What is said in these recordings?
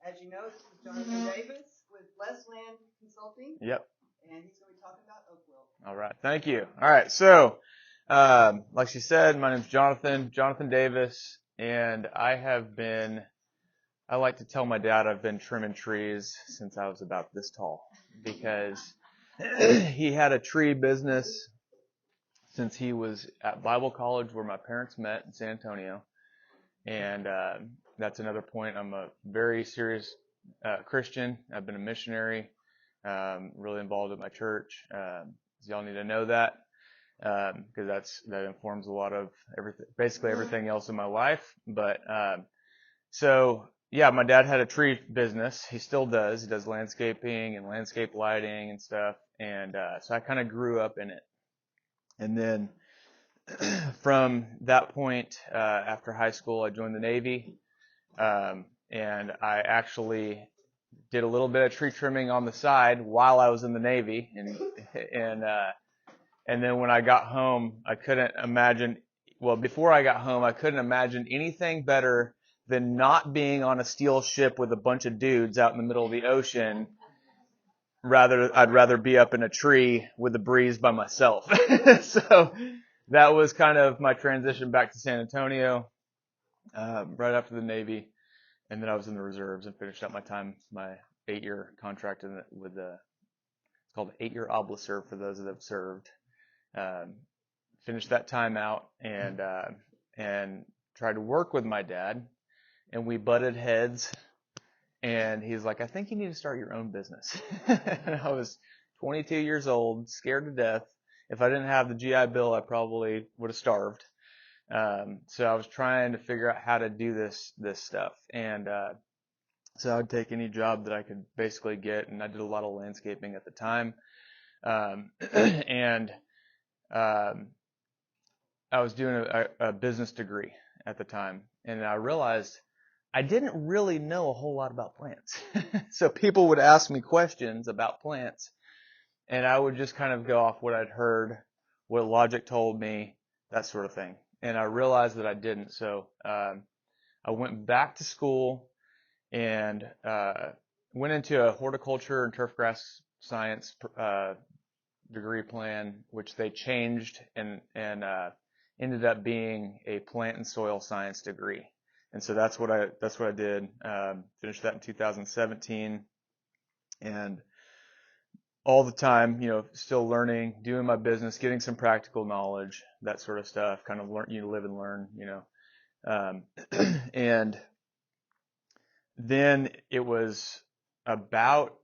As you know, this is Jonathan Davis with Less Land Consulting. Yep. And he's going to be talking about oak wilt. All right. Thank you. All right. So, like she said, my name's Jonathan Davis, and I like to tell my dad I've been trimming trees since I was about this tall, because he had a tree business since he was at Bible college where my parents met in San Antonio. And that's another point. I'm a very serious Christian. I've been a missionary, really involved with my church. Y'all need to know that, because that informs a lot of basically everything else in my life. But so yeah, my dad had a tree business. He still does. He does landscaping and landscape lighting and stuff. And so I kind of grew up in it. And then from that point, after high school, I joined the Navy, and I actually did a little bit of tree trimming on the side while I was in the Navy, and then when I got home, before I got home, I couldn't imagine anything better than not being on a steel ship with a bunch of dudes out in the middle of the ocean. I'd rather be up in a tree with a breeze by myself. So that was kind of my transition back to San Antonio, right after the Navy. And then I was in the reserves and finished up my 8-year contract it's called 8-year oblaserve for those that have served. Finished that time out and tried to work with my dad, and we butted heads. And he's like, I think you need to start your own business. And I was 22 years old, scared to death. If I didn't have the GI Bill, I probably would have starved. So I was trying to figure out how to do this stuff. And so I'd take any job that I could basically get, and I did a lot of landscaping at the time. And I was doing a business degree at the time, and I realized I didn't really know a whole lot about plants. So people would ask me questions about plants, and I would just kind of go off what I'd heard, what logic told me, that sort of thing. And I realized that I didn't. So I went back to school and went into a horticulture and turfgrass science degree plan, which they changed and ended up being a plant and soil science degree. And so that's what I did. Finished that in 2017, and all the time, still learning, doing my business, getting some practical knowledge, that sort of stuff. Kind of live and learn, And then it was about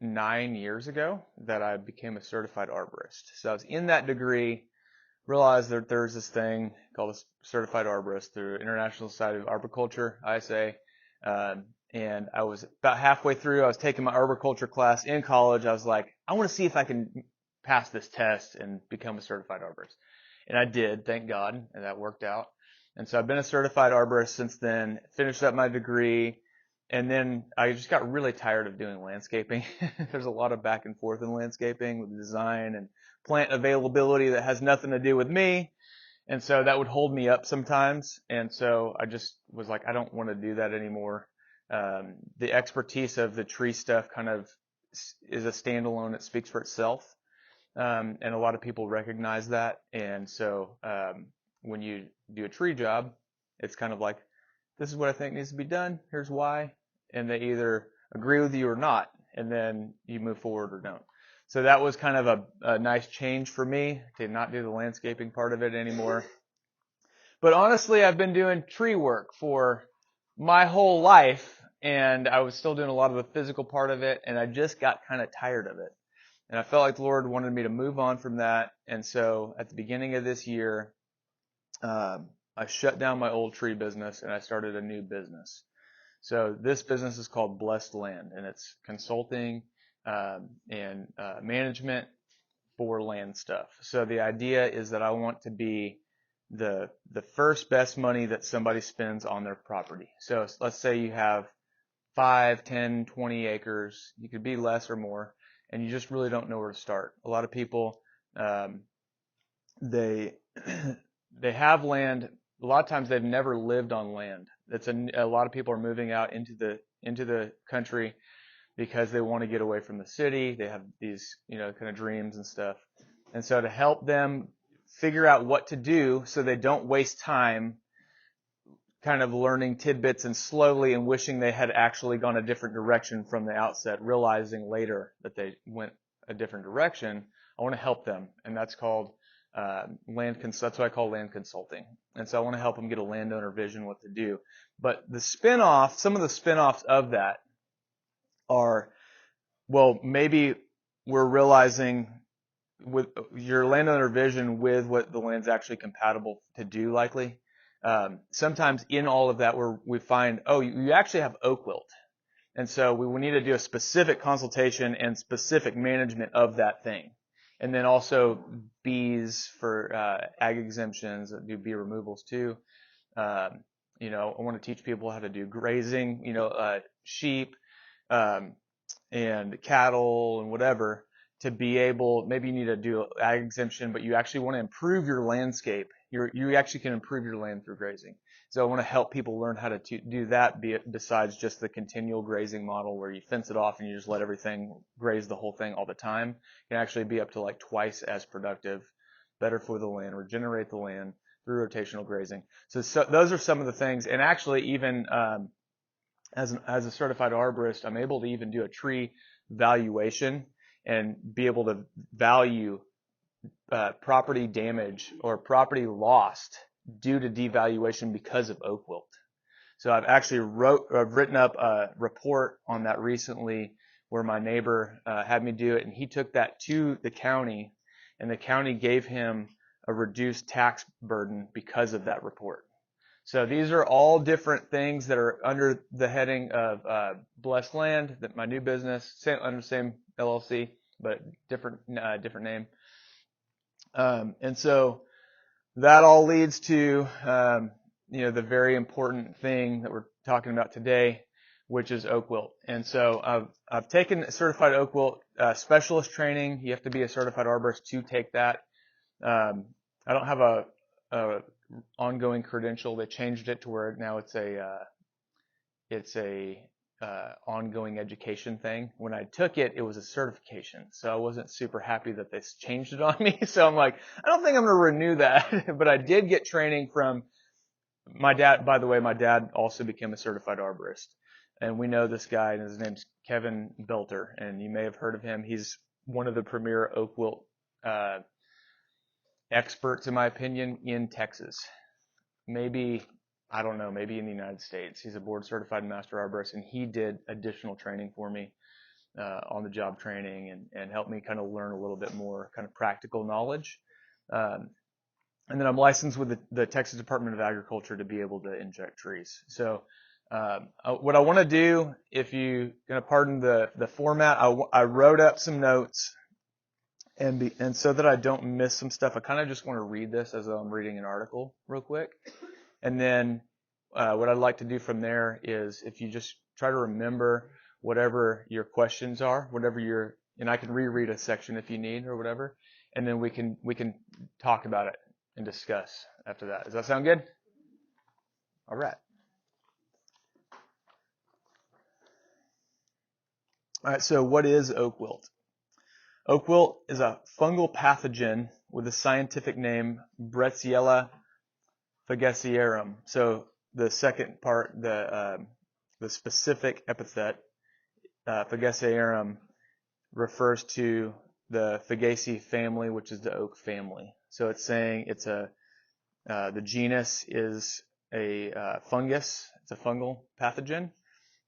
9 years ago that I became a certified arborist. So I was in that degree. Realized that there's this thing called a certified arborist through International Society of Arboriculture, ISA. And I was about halfway through. I was taking my arboriculture class in college. I was like, I want to see if I can pass this test and become a certified arborist. And I did, thank God, and that worked out. And so I've been a certified arborist since then, finished up my degree, and then I just got really tired of doing landscaping. There's a lot of back and forth in landscaping with design and plant availability that has nothing to do with me. And so that would hold me up sometimes. And so I just was like, I don't want to do that anymore. The expertise of the tree stuff kind of is a standalone. It speaks for itself. And a lot of people recognize that. And so when you do a tree job, it's kind of like, this is what I think needs to be done. Here's why. And they either agree with you or not. And then you move forward or don't. So that was kind of a nice change for me to not do the landscaping part of it anymore. But honestly, I've been doing tree work for my whole life, and I was still doing a lot of the physical part of it, and I just got kind of tired of it. And I felt like the Lord wanted me to move on from that. And so at the beginning of this year, I shut down my old tree business and I started a new business. So this business is called Blessed Land, and it's consulting and management for land stuff. So the idea is that I want to be the first best money that somebody spends on their property. So let's say you have 5, 10, 20 acres. You could be less or more, and you just really don't know where to start. A lot of people, they have land. A lot of times they've never lived on land. A lot of people are moving out into the country because they want to get away from the city. They have these, kind of dreams and stuff. And so to help them figure out what to do so they don't waste time kind of learning tidbits and slowly and wishing they had actually gone a different direction from the outset, realizing later that they went a different direction, I want to help them. And that's called that's what I call land consulting. And so I want to help them get a landowner vision what to do. But some of the spin-offs of that are, well, maybe we're realizing with your landowner vision with what the land's actually compatible to do, likely. Sometimes in all of that we find, you actually have oak wilt. And so we need to do a specific consultation and specific management of that thing. And then also bees for ag exemptions, do bee removals too. I want to teach people how to do grazing, sheep and cattle and whatever, to be able, maybe you need to do ag exemption, but you actually want to improve your landscape. You actually can improve your land through grazing. So I want to help people learn how to do that besides just the continual grazing model where you fence it off and you just let everything graze the whole thing all the time. It can actually be up to like twice as productive, better for the land, regenerate the land through rotational grazing. So those are some of the things. And actually even as a certified arborist, I'm able to even do a tree valuation and be able to value property damage or property lost due to devaluation because of oak wilt. So I've actually written up a report on that recently where my neighbor had me do it, and he took that to the county, and the county gave him a reduced tax burden because of that report. So these are all different things that are under the heading of Blessed Land, that my new business, under the same LLC, but different name. And so that all leads to, the very important thing that we're talking about today, which is oak wilt. And so I've taken certified oak wilt specialist training. You have to be a certified arborist to take that. I don't have a ongoing credential. They changed it to where now it's a ongoing education thing. When I took it, it was a certification. So I wasn't super happy that they changed it on me. So I'm like, I don't think I'm going to renew that. But I did get training from my dad. By the way, my dad also became a certified arborist. And we know this guy, and his name's Kevin Belter. And you may have heard of him. He's one of the premier oak wilt experts, in my opinion, in Texas. Maybe in the United States. He's a board certified master arborist, and he did additional training for me on the job training and helped me kind of learn a little bit more kind of practical knowledge. And then I'm licensed with the Texas Department of Agriculture to be able to inject trees. So what I want to do, if you going to pardon the format, I wrote up some notes. And so that I don't miss some stuff, I kind of just want to read this as though I'm reading an article real quick. And then what I'd like to do from there is if you just try to remember whatever your questions are, and I can reread a section if you need or whatever, and then we can talk about it and discuss after that. Does that sound good? All right. All right, so what is oak wilt? Oak wilt is a fungal pathogen with the scientific name Bretziella fagacearum. So the second part, the specific epithet, fagacearum, refers to the Fagaceae family, which is the oak family. So it's saying the genus is a fungus. It's a fungal pathogen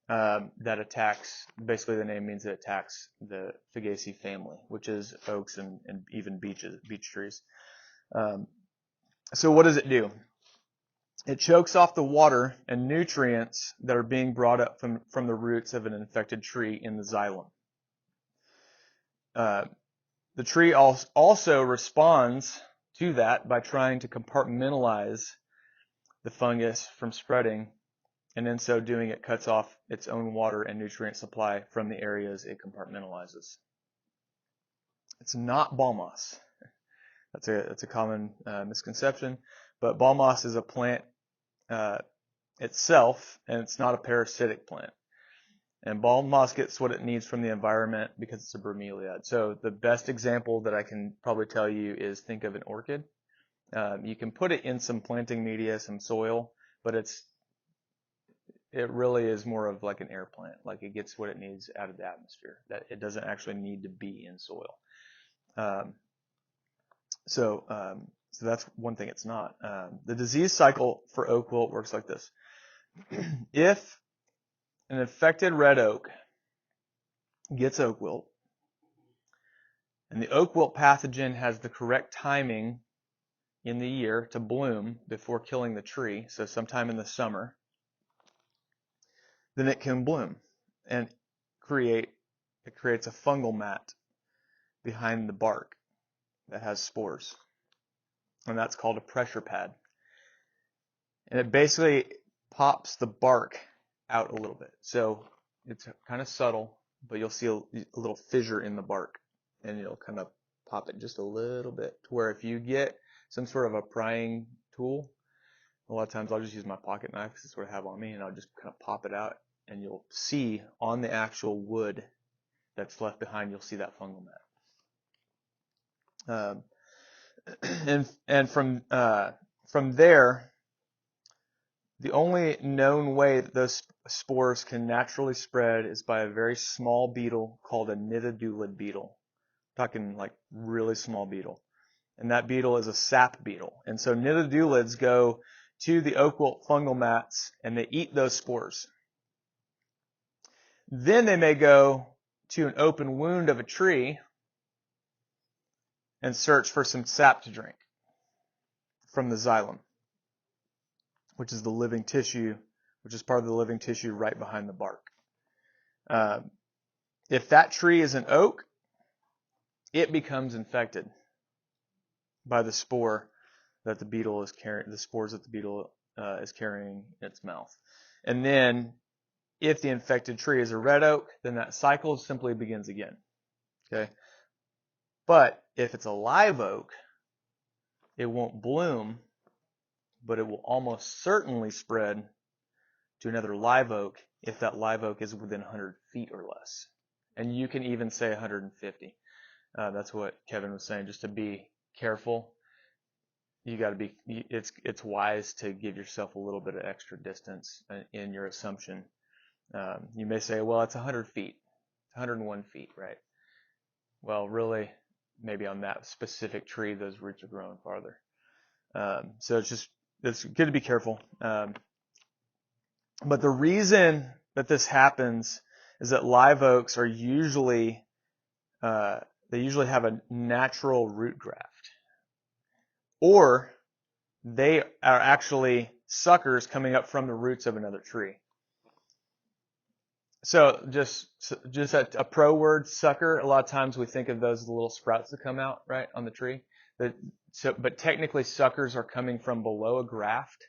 that attacks. Basically, the name means it attacks the Fagaceae family, which is oaks and even beech trees. So what does it do? It chokes off the water and nutrients that are being brought up from the roots of an infected tree in the xylem. The tree also responds to that by trying to compartmentalize the fungus from spreading, and in so doing, it cuts off its own water and nutrient supply from the areas it compartmentalizes. It's not ball moss. That's a common misconception, but ball moss is a plant itself, and it's not a parasitic plant. And bald moss gets what it needs from the environment because it's a bromeliad. So the best example that I can probably tell you is think of an orchid. You can put it in some planting media, some soil, but it really is more of like an air plant. Like it gets what it needs out of the atmosphere. That it doesn't actually need to be in soil. So that's one thing it's not. The disease cycle for oak wilt works like this. If an infected red oak gets oak wilt, and the oak wilt pathogen has the correct timing in the year to bloom before killing the tree, so sometime in the summer, then it can bloom and creates a fungal mat behind the bark that has spores. And that's called a pressure pad. And it basically pops the bark out a little bit. So it's kind of subtle, but you'll see a little fissure in the bark, and it'll kind of pop it just a little bit to where if you get some sort of a prying tool, a lot of times I'll just use my pocket knife because it's what I have on me, and I'll just kind of pop it out, and you'll see on the actual wood that's left behind, you'll see that fungal mat. And from there, the only known way that those spores can naturally spread is by a very small beetle called a nidodulid beetle. I'm talking like really small beetle. And that beetle is a sap beetle. And so nidodulids go to the oak wilt fungal mats and they eat those spores. Then they may go to an open wound of a tree and search for some sap to drink from the xylem, which is the living tissue, which is part of the living tissue right behind the bark. If that tree is an oak, it becomes infected by the spore that the beetle is carrying, the spores that the beetle is carrying in its mouth. And then, if the infected tree is a red oak, then that cycle simply begins again. Okay? But if it's a live oak, it won't bloom, but it will almost certainly spread to another live oak if that live oak is within 100 feet or less. And you can even say 150. That's what Kevin was saying, just to be careful. You got to be, it's wise to give yourself a little bit of extra distance in your assumption. You may say, well, it's 100 feet, 101 feet, right? Well, really, maybe on that specific tree, those roots are growing farther. So it's good to be careful. But the reason that this happens is that live oaks are usually, they usually have a natural root graft. Or they are actually suckers coming up from the roots of another tree. So just a pro word, sucker. A lot of times we think of those little sprouts that come out right on the tree. But technically suckers are coming from below a graft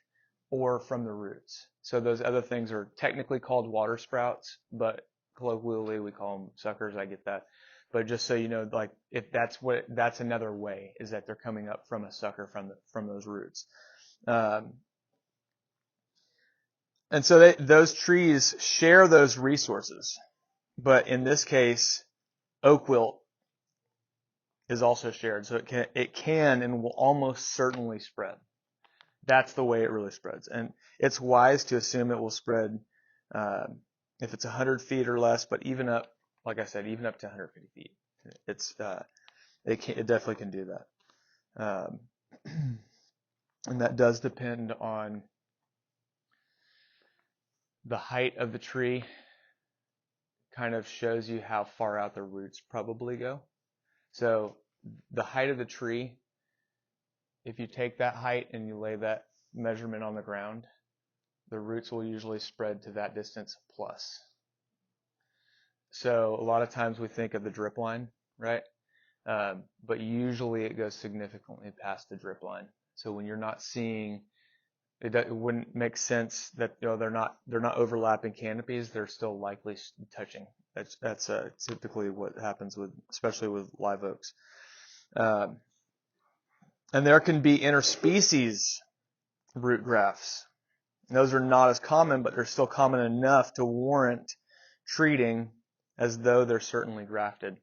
or from the roots. So those other things are technically called water sprouts, but colloquially we call them suckers. I get that. But just so you know, like if that's another way is that they're coming up from a sucker from those roots. And so those trees share those resources. But in this case, oak wilt is also shared. So it can and will almost certainly spread. That's the way it really spreads. And it's wise to assume it will spread if it's 100 feet or less, but even up, like I said, even up to 150 feet. It definitely can do that. And that does depend on the height of the tree. Kind of shows you how far out the roots probably go. So the height of the tree, if you take that height and you lay that measurement on the ground, the roots will usually spread to that distance plus. So a lot of times we think of the drip line, right? But usually it goes significantly past the drip line. So when you're not seeing, it wouldn't make sense that they're not overlapping canopies. They're still likely touching. That's typically what happens especially with live oaks. And there can be interspecies root grafts And those are not as common, but they're still common enough to warrant treating as though they're certainly grafted.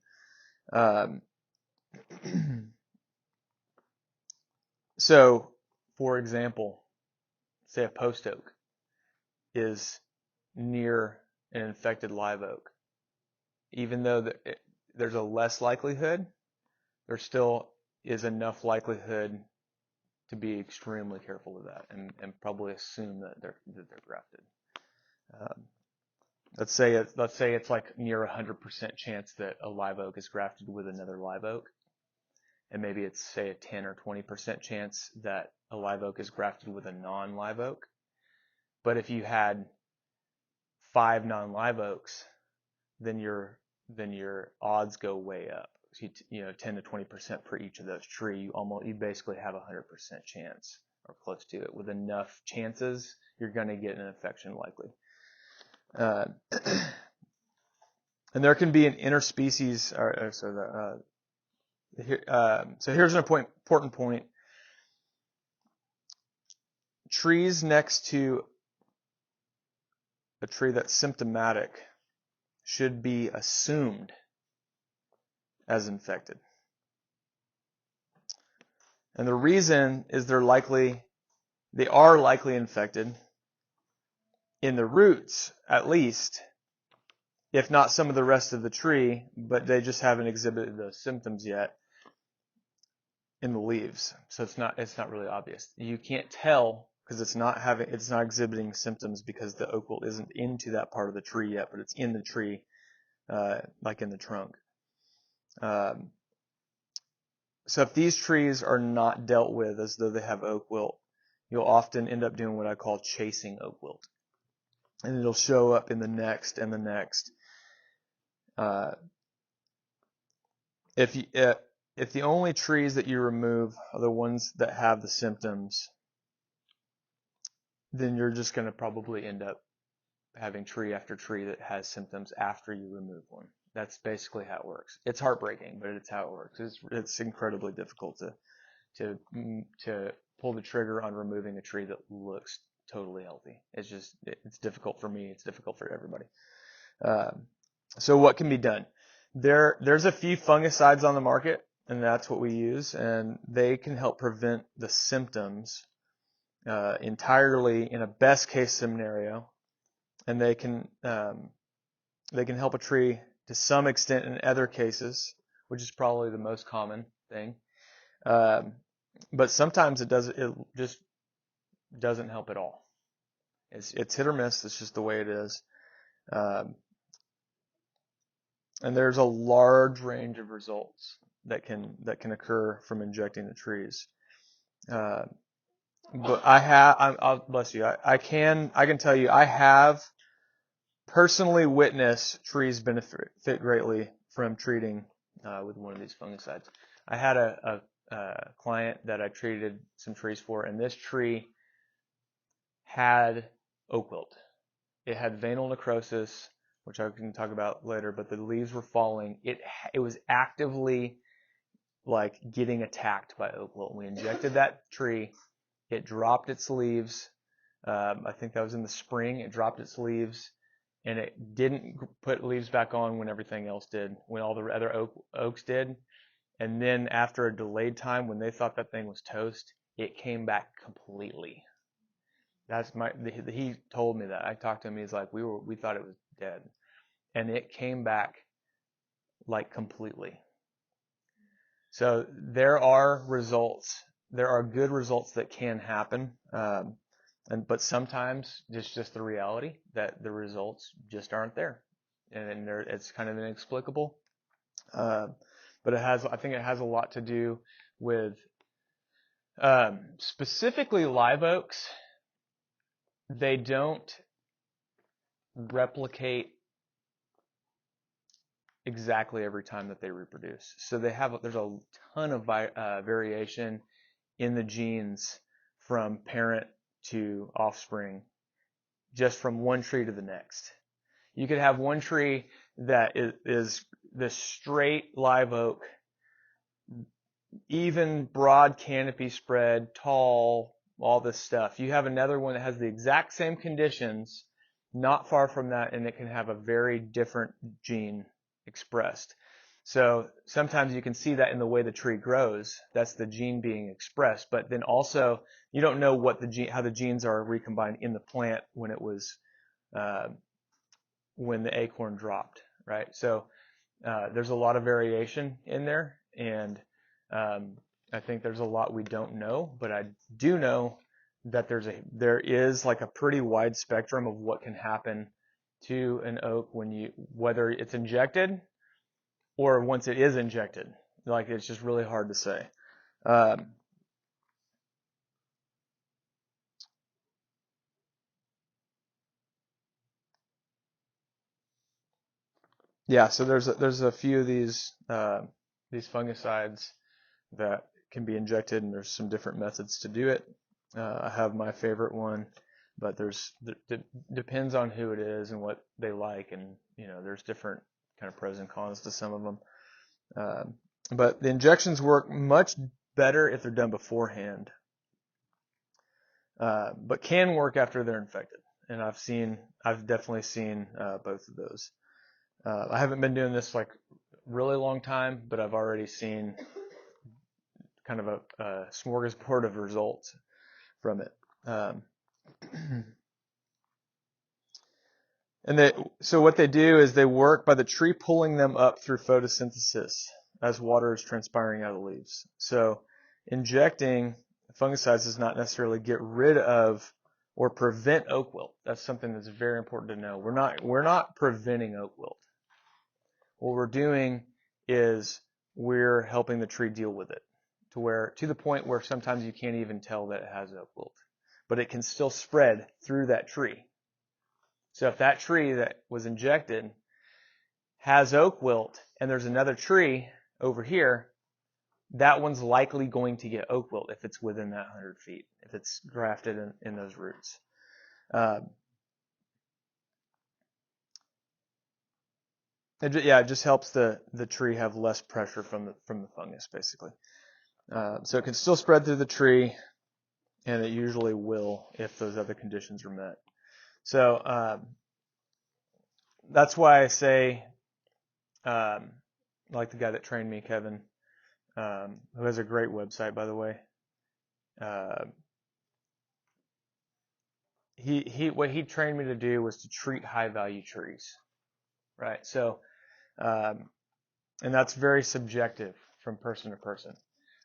So, for example, say a post oak is near an infected live oak. Even though there's a less likelihood, there still is enough likelihood to be extremely careful with that and probably assume that they're grafted. Let's say it's like near 100% chance that a live oak is grafted with another live oak, and maybe it's say a 10 or 20% chance that a live oak is grafted with a non-live oak. But if you had 5 non-live oaks, then your odds go way up. So 10 to 20% per each of those trees. You basically have a 100% chance or close to it. With enough chances, you're going to get an infection likely. And there can be an interspecies. So here's an important point. Trees next to a tree that's symptomatic should be assumed as infected. And the reason is they are likely infected in the roots, at least, if not some of the rest of the tree, but they just haven't exhibited those symptoms yet in the leaves. So it's not really obvious. You can't tell because it's not exhibiting symptoms because the oak wilt isn't into that part of the tree yet, but it's in the tree, like in the trunk. So if these trees are not dealt with as though they have oak wilt, you'll often end up doing what I call chasing oak wilt. And it'll show up in the next and the next. If the only trees that you remove are the ones that have the symptoms, then you're just going to probably end up having tree after tree that has symptoms after you remove one. That's basically how it works. It's heartbreaking, but it's how it works. It's incredibly difficult to pull the trigger on removing a tree that looks totally healthy. It's difficult for me. It's difficult for everybody. So what can be done? There's a few fungicides on the market, and that's what we use, and they can help prevent the symptoms entirely in a best case scenario, and they can help a tree to some extent in other cases, which is probably the most common thing. But sometimes it just doesn't help at all. It's hit or miss. It's just the way it is. And there's a large range of results that can occur from injecting the trees. But I'll bless you. I can tell you I have personally witnessed trees benefit greatly from treating with one of these fungicides. I had a client that I treated some trees for, and this tree had oak wilt. It had veinal necrosis, which I can talk about later, but the leaves were falling. It was actively like getting attacked by oak wilt. We injected that tree. It dropped its leaves. I think that was in the spring. It dropped its leaves, and it didn't put leaves back on when everything else did, when all the other oaks did. And then after a delayed time, when they thought that thing was toast, it came back completely. He told me that. I talked to him. He's like, we thought it was dead, and it came back like completely. So there are results. There are good results that can happen, but sometimes it's just the reality that the results just aren't there, and it's kind of inexplicable. But I think it has a lot to do with specifically live oaks. They don't replicate exactly every time that they reproduce. So there's a ton of variation in the genes from parent to offspring, just from one tree to the next. You could have one tree that is this straight live oak, even broad canopy spread, tall, all this stuff. You have another one that has the exact same conditions, not far from that, and it can have a very different gene expressed. So sometimes you can see that in the way the tree grows. That's the gene being expressed. But then also, you don't know what how the genes are recombined in the plant when it was when the acorn dropped, right? So there's a lot of variation in there, and I think there's a lot we don't know. But I do know that there is like a pretty wide spectrum of what can happen to an oak whether it's injected or once it is injected. Like, it's just really hard to say. Yeah, so there's a few of these fungicides that can be injected, and there's some different methods to do it. I have my favorite one, but depends on who it is and what they like, and there's different kind of pros and cons to some of them. But the injections work much better if they're done beforehand, but can work after they're infected. And I've definitely seen both of those. I haven't been doing this like really long time, but I've already seen kind of a smorgasbord of results from it. So what they do is they work by the tree pulling them up through photosynthesis as water is transpiring out of the leaves. So injecting fungicides does not necessarily get rid of or prevent oak wilt. That's something that's very important to know. We're not preventing oak wilt. What we're doing is we're helping the tree deal with it to the point where sometimes you can't even tell that it has oak wilt, but it can still spread through that tree. So if that tree that was injected has oak wilt and there's another tree over here, that one's likely going to get oak wilt if it's within that 100 feet, if it's grafted in those roots. It just helps the tree have less pressure from the fungus, basically. So it can still spread through the tree, and it usually will if those other conditions are met. So that's why I say, like the guy that trained me, Kevin, who has a great website, by the way. What he trained me to do was to treat high value trees, right? So, and that's very subjective from person to person,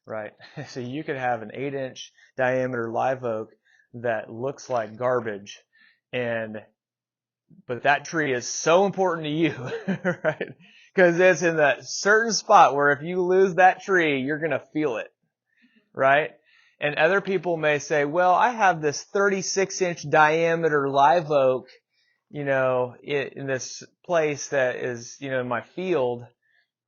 right? So you could have an 8-inch diameter live oak that looks like garbage, but that tree is so important to you, right? Because it's in that certain spot where if you lose that tree, you're going to feel it, right? And other people may say, well, I have this 36-inch diameter live oak, in this place that is, in my field,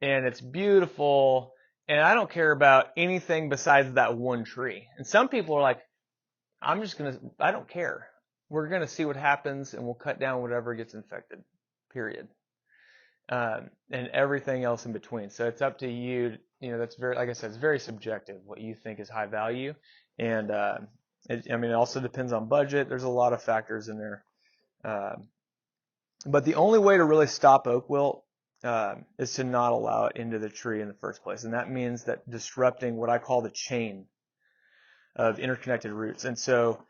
and it's beautiful, and I don't care about anything besides that one tree. And some people are like, I don't care. We're going to see what happens, and we'll cut down whatever gets infected, period. And everything else in between. So it's up to you. That's very, like I said, it's very subjective what you think is high value. And, it also depends on budget. There's a lot of factors in there. But the only way to really stop oak wilt, is to not allow it into the tree in the first place. And that means that disrupting what I call the chain of interconnected roots. And so,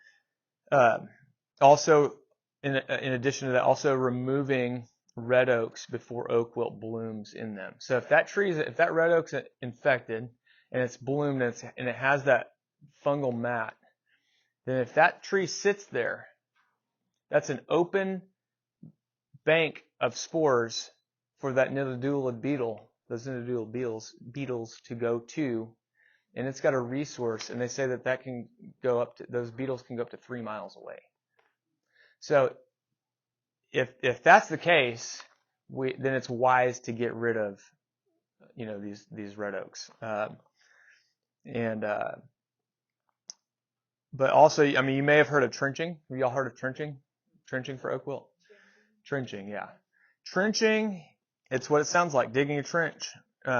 also, in addition to that, also removing red oaks before oak wilt blooms in them. So if that red oak's infected and it's bloomed and it has that fungal mat, then if that tree sits there, that's an open bank of spores for that nidodulid beetle, those nidodulid beetles to go to, and it's got a resource, and they say that can go those beetles can go up to 3 miles away. So if that's the case, then it's wise to get rid of, these red oaks. But also, you may have heard of trenching. Have y'all heard of trenching? Trenching for oak wilt? Trenching, yeah. Trenching, it's what it sounds like, digging a trench,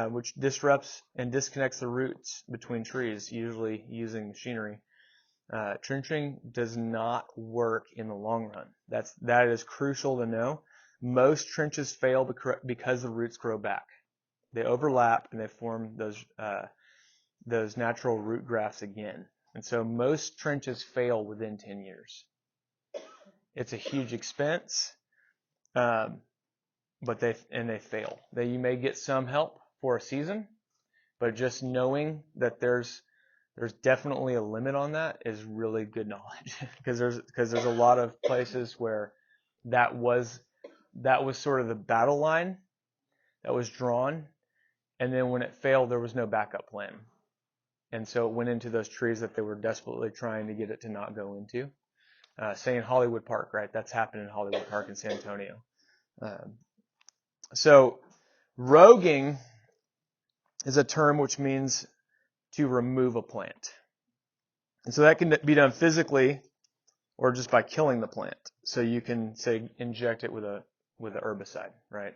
which disrupts and disconnects the roots between trees, usually using machinery. Trenching does not work in the long run. That is crucial to know. Most trenches fail because the roots grow back. They overlap and they form those natural root grafts again. And so most trenches fail within 10 years. It's a huge expense, but they fail. You may get some help for a season, but just knowing that there's definitely a limit on that is really good knowledge because there's a lot of places where that was sort of the battle line that was drawn, and then when it failed, there was no backup plan. And so it went into those trees that they were desperately trying to get it to not go into. Say in Hollywood Park, right? That's happened in Hollywood Park in San Antonio. So roguing is a term which means to remove a plant. And so that can be done physically or just by killing the plant. So you can, say, inject it with a herbicide, right?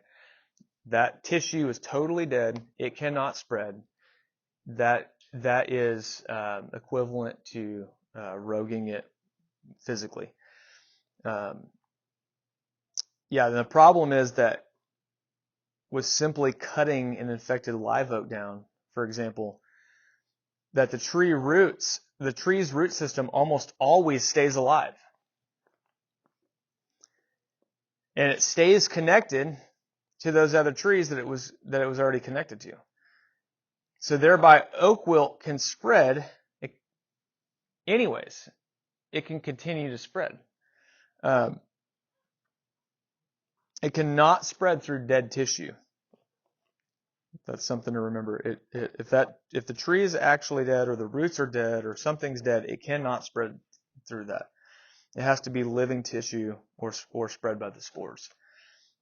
That tissue is totally dead. It cannot spread. That is equivalent to roguing it physically. The problem is that with simply cutting an infected live oak down, for example, that the tree's root system almost always stays alive. And it stays connected to those other trees that it was already connected to. So thereby oak wilt can spread anyways. It can continue to spread. It cannot spread through dead tissue. That's something to remember. If the tree is actually dead or the roots are dead or something's dead, it cannot spread through that. It has to be living tissue or spread by the spores.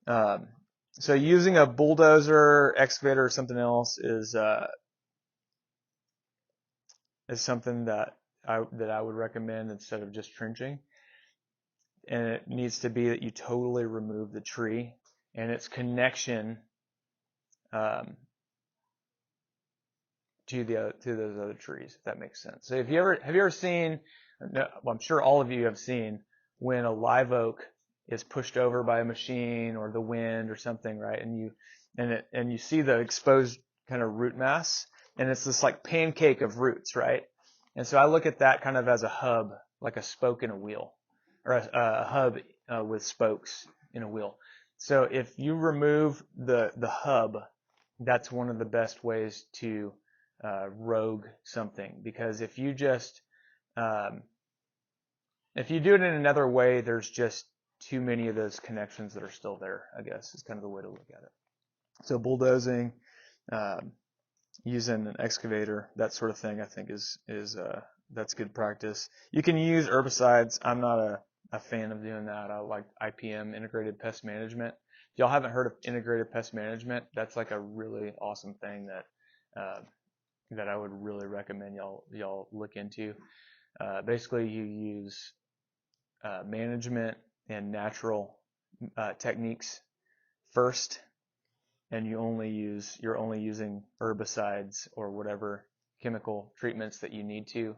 So using a bulldozer, excavator, or something else is something that I would recommend instead of just trenching. And it needs to be that you totally remove the tree and its connection to those other trees, if that makes sense. So have you ever seen? Well, I'm sure all of you have seen when a live oak is pushed over by a machine or the wind or something, right? And you see the exposed kind of root mass, and it's this like pancake of roots, right? And so I look at that kind of as a hub, like a spoke in a wheel, or a hub with spokes in a wheel. So if you remove the hub, that's one of the best ways to rogue something, because if you do it in another way, there's just too many of those connections that are still there, I guess, is kind of the way to look at it. So bulldozing, using an excavator, that sort of thing, I think is that's good practice. You can use herbicides. I'm not a fan of doing that. I like IPM, Integrated Pest Management. If y'all haven't heard of Integrated Pest Management, that's like a really awesome thing that I would really recommend y'all look into. Basically, you use management and natural techniques first, and you're only using herbicides or whatever chemical treatments that you need to,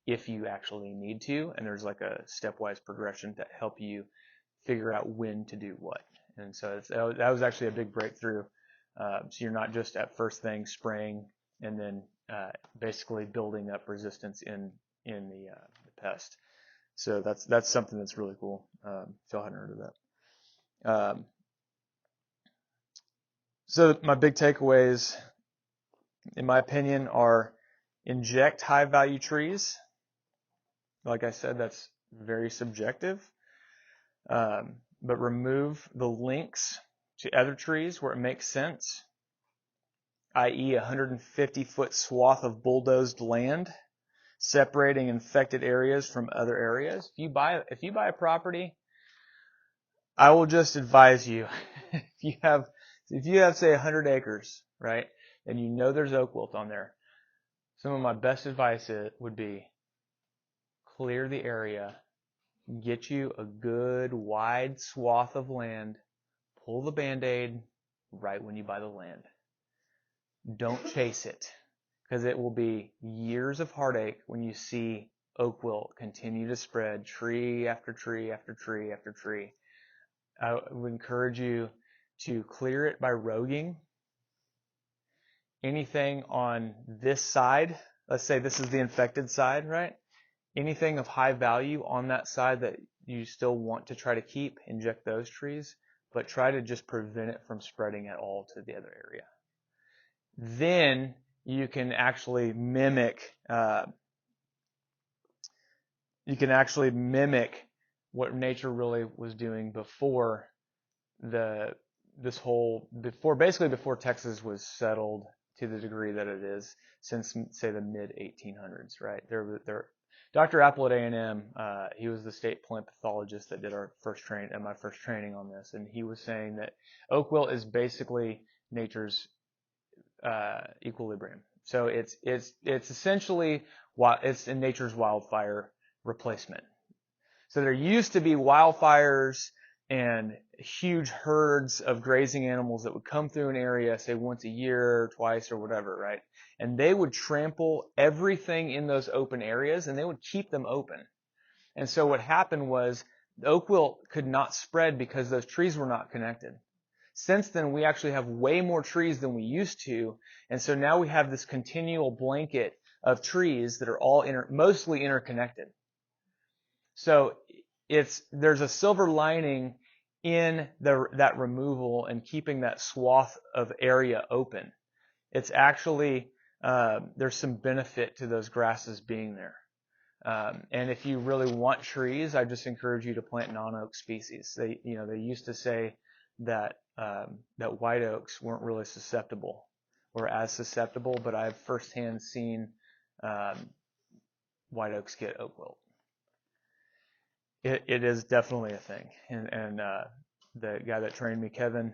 if you actually need to. And there's like a stepwise progression to help you figure out when to do what. And so that was actually a big breakthrough. So you're not just at first thing spraying and then basically building up resistance in the pest. So that's something that's really cool. If y'all hadn't heard of that. So my big takeaways, in my opinion, are inject high value trees. Like I said, that's very subjective. But remove the links to other trees where it makes sense, i.e. 150-foot swath of bulldozed land, separating infected areas from other areas. If you buy a property, I will just advise you, if you have say 100 acres, right, and you know there's oak wilt on there, some of my best advice would be clear the area, get you a good wide swath of land, pull the Band-Aid right when you buy the land. Don't chase it, because it will be years of heartache when you see oak wilt continue to spread tree after tree after tree after tree. I would encourage you to clear it by roguing. Anything on this side, let's say this is the infected side, right? Anything of high value on that side that you still want to try to keep, inject those trees, but try to just prevent it from spreading at all to the other area. Then you can actually mimic what nature really was doing before before Texas was settled to the degree that it is since, say, the mid 1800s, right? Dr. Apple at A&M, he was the state plant pathologist that did my first training on this, and he was saying that oak wilt is basically nature's equilibrium. So it's essentially it's in nature's wildfire replacement. So there used to be wildfires and huge herds of grazing animals that would come through an area, say once a year, or twice, or whatever, right? And they would trample everything in those open areas, and they would keep them open. And so what happened was the oak wilt could not spread because those trees were not connected. Since then, we actually have way more trees than we used to, and so now we have this continual blanket of trees that are all mostly interconnected. So there's a silver lining in that removal and keeping that swath of area open. It's actually there's some benefit to those grasses being there. And if you really want trees, I just encourage you to plant non-oak species. They used to say that white oaks weren't really susceptible or as susceptible, but I've firsthand seen white oaks get oak wilt. It is definitely a thing, and the guy that trained me, Kevin,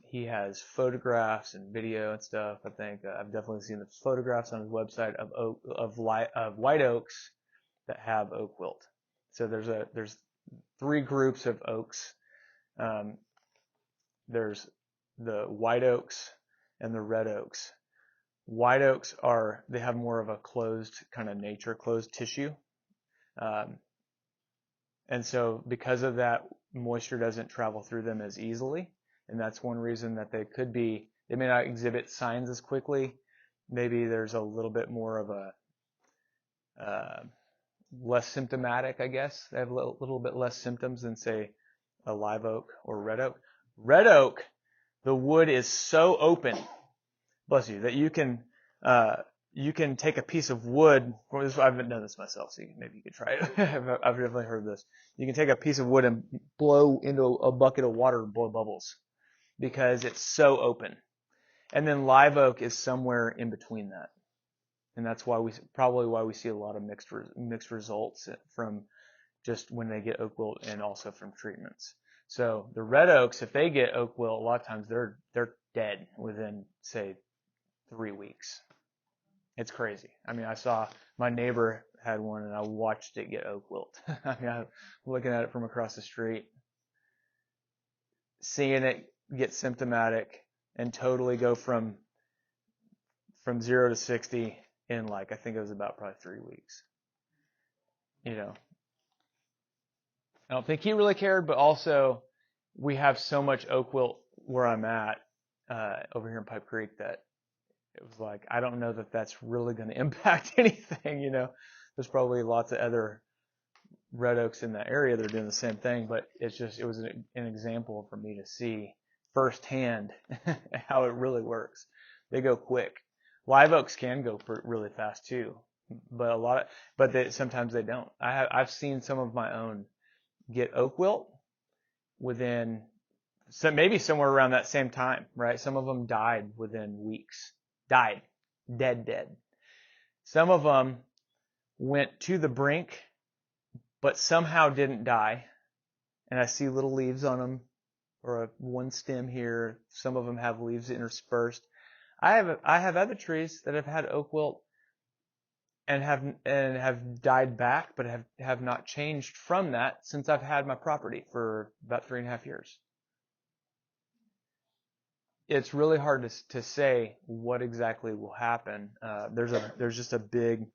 he has photographs and video and stuff. I think I've definitely seen the photographs on his website of white oaks that have oak wilt. So there's three groups of oaks. There's the white oaks and the red oaks. White oaks they have more of a closed kind of nature, closed tissue. And so because of that, moisture doesn't travel through them as easily. And that's one reason that they may not exhibit signs as quickly. Maybe there's a little bit more of a less symptomatic, I guess. They have a little bit less symptoms than, say, a live oak or red oak. Red oak, the wood is so open, bless you, that you can take a piece of wood. I haven't done this myself, so maybe you could try it. I've definitely heard this. You can take a piece of wood and blow into a bucket of water and blow bubbles because it's so open. And then live oak is somewhere in between that. And that's why we see a lot of mixed results from just when they get oak wilt and also from treatments. So the red oaks, if they get oak wilt, a lot of times they're dead within, say, 3 weeks. It's crazy. I mean, I saw my neighbor had one and I watched it get oak wilt. I mean, I'm looking at it from across the street, seeing it get symptomatic and totally go from 0 to 60 in I think it was about probably 3 weeks. I don't think he really cared, but also we have so much oak wilt where I'm at, over here in Pipe Creek, that it was like, I don't know that that's really going to impact anything, There's probably lots of other red oaks in that area that are doing the same thing, but it was an example for me to see firsthand how it really works. They go quick. Live oaks can go really fast too, but sometimes they don't. I've seen some of my own get oak wilt within, maybe somewhere around that same time, right? Some of them died within weeks. Died. Dead. Some of them went to the brink, but somehow didn't die. And I see little leaves on them, or one stem here. Some of them have leaves interspersed. I have other trees that have had oak wilt and have died back, but have not changed from that since I've had my property for about 3.5 years. It's really hard to say what exactly will happen. There's just a big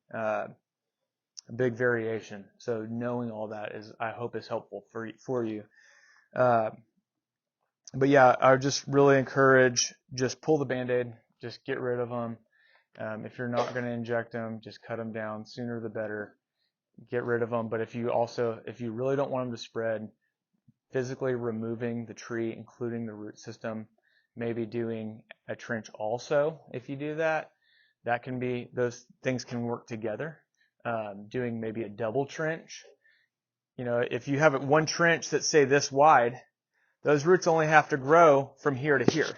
a big variation. So knowing all that I hope is helpful for you. But yeah, I would just really encourage, just pull the Band-Aid, just get rid of them. If you're not going to inject them, just cut them down, sooner the better. Get rid of them. But if you really don't want them to spread, physically removing the tree, including the root system, maybe doing a trench also. If you do that, those things can work together. Doing maybe a double trench. If you have one trench that's, say, this wide, those roots only have to grow from here to here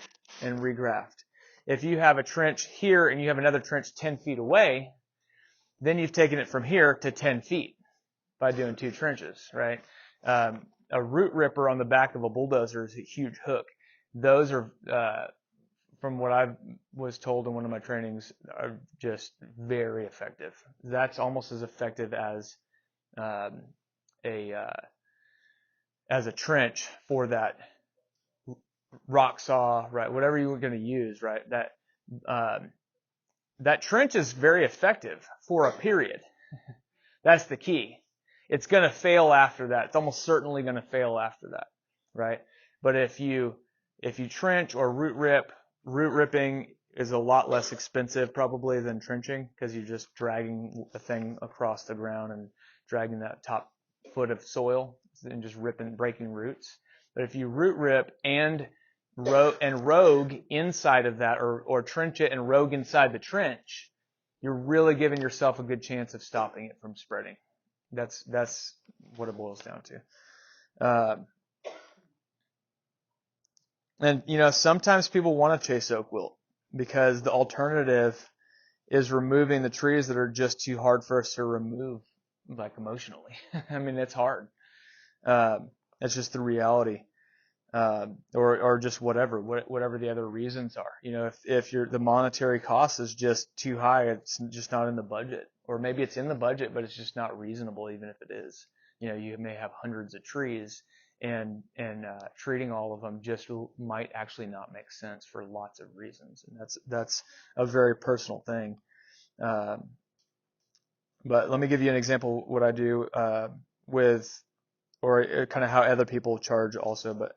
and regraft. If you have a trench here and you have another trench 10 feet away, then you've taken it from here to 10 feet by doing 2 trenches, right? A root ripper on the back of a bulldozer is a huge hook. Those are, from what I was told in one of my trainings, are just very effective. That's almost as effective as a trench for that rock saw, right? Whatever you were going to use, right? That trench is very effective for a period. That's the key. It's going to fail after that. It's almost certainly going to fail after that, right? But if you trench or root ripping is a lot less expensive probably than trenching, because you're just dragging a thing across the ground and dragging that top foot of soil and just breaking roots. But if you root rip and rogue inside of that, or trench it and rogue inside the trench, you're really giving yourself a good chance of stopping it from spreading. That's what it boils down to. And sometimes people want to chase oak wilt because the alternative is removing the trees that are just too hard for us to remove, like emotionally. I mean, it's hard. It's just the reality. Or just whatever the other reasons are. If the monetary cost is just too high, it's just not in the budget, or maybe it's in the budget, but it's just not reasonable, even if it is. You may have hundreds of trees, and treating all of them just might actually not make sense for lots of reasons, and that's a very personal thing. But let me give you an example of what I do or kind of how other people charge also, but.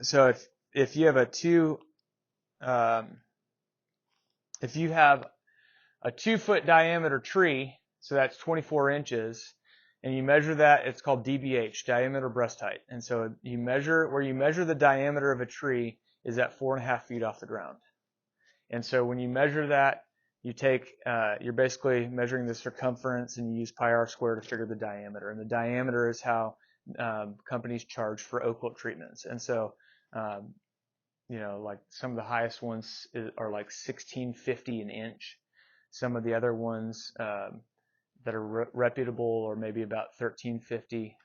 So if you have if you have a 2-foot diameter tree, so that's 24 inches, and you measure that, it's called DBH, diameter breast height. And so you measure the diameter of a tree is at 4.5 feet off the ground. And so when you measure that, you're basically measuring the circumference, and you use pi r squared to figure the diameter. And the diameter is how companies charge for oak wilt treatments. And so, like some of the highest ones are like $16.50 an inch. Some of the other ones that are reputable are maybe about $13.50.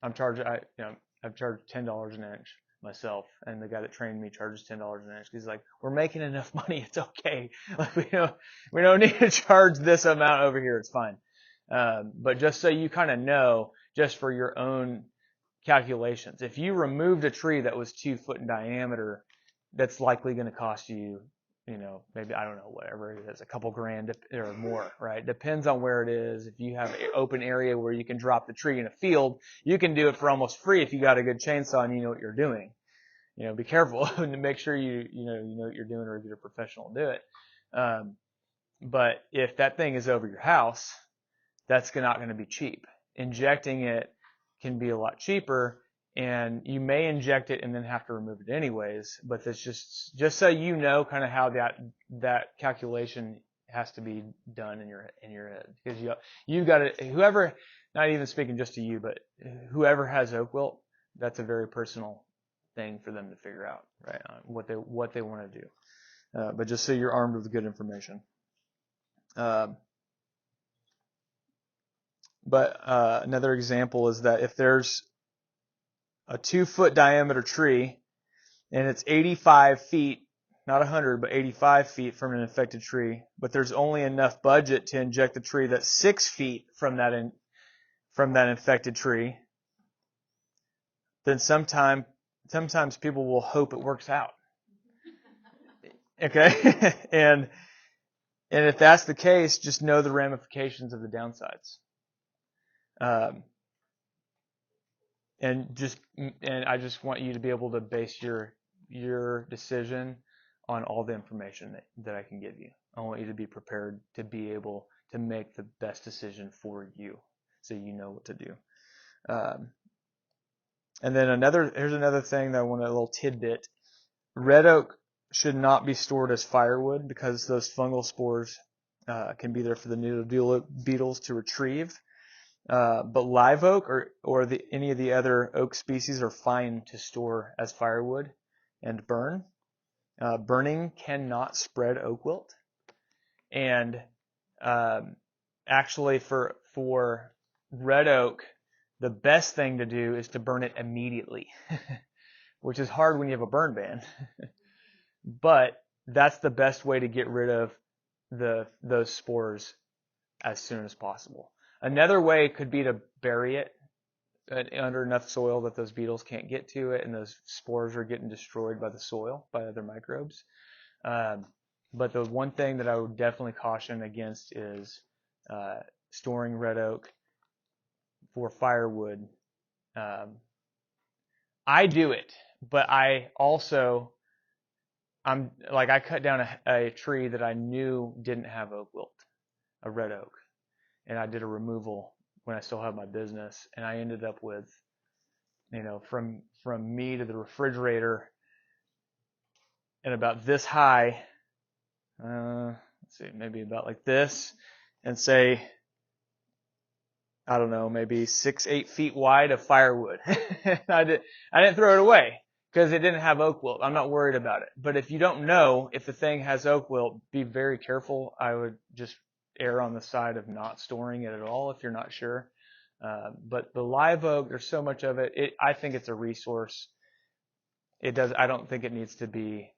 I've charged $10 an inch myself, and the guy that trained me charges $10 an inch. He's like, we're making enough money, it's okay. Like we don't need to charge this amount over here, it's fine. But just so you kind of know, just for your own calculations, if you removed a tree that was 2 foot in diameter, that's likely going to cost you, maybe, I don't know, whatever it is, a couple grand or more, right? Depends on where it is. If you have an open area where you can drop the tree in a field, you can do it for almost free if you got a good chainsaw and you know what you're doing. Be careful and make sure you know what you're doing, or if you're a professional, do it. But if that thing is over your house, that's not going to be cheap. Injecting it can be a lot cheaper, and you may inject it and then have to remove it anyways. But that's just so you know kind of how that calculation has to be done in your head, because you got to, whoever, not even speaking just to you, but whoever has oak wilt, that's a very personal thing for them to figure out, right? What they want to do. But just so you're armed with good information. But another example is that if there's a 2 foot diameter tree and it's 85 feet, not 100, but 85 feet from an infected tree, but there's only enough budget to inject the tree that's 6 feet from that infected tree, then sometimes people will hope it works out. Okay? And And if that's the case, just know the ramifications of the downsides. And I just want you to be able to base your decision on all the information that I can give you. I want you to be prepared to be able to make the best decision for you, so you know what to do. And then here's another thing that I want, a little tidbit. Red oak should not be stored as firewood because those fungal spores can be there for the native beetles to retrieve. But live oak or any of the other oak species are fine to store as firewood and burn. Burning cannot spread oak wilt. And actually for red oak, the best thing to do is to burn it immediately, which is hard when you have a burn ban. But that's the best way to get rid of those spores as soon as possible. Another way could be to bury it under enough soil that those beetles can't get to it and those spores are getting destroyed by the soil, by other microbes. But the one thing that I would definitely caution against is storing red oak for firewood. I do it, but I cut down a tree that I knew didn't have oak wilt, a red oak. And I did a removal when I still had my business, and I ended up with, from me to the refrigerator, and about this high, let's see, maybe about like this, and say, I don't know, maybe 6-8 feet wide of firewood. I didn't throw it away because it didn't have oak wilt. I'm not worried about it. But if you don't know if the thing has oak wilt, be very careful. I would just err on the side of not storing it at all if you're not sure. But the live oak, there's so much of it. I think it's a resource. I don't think it needs to be.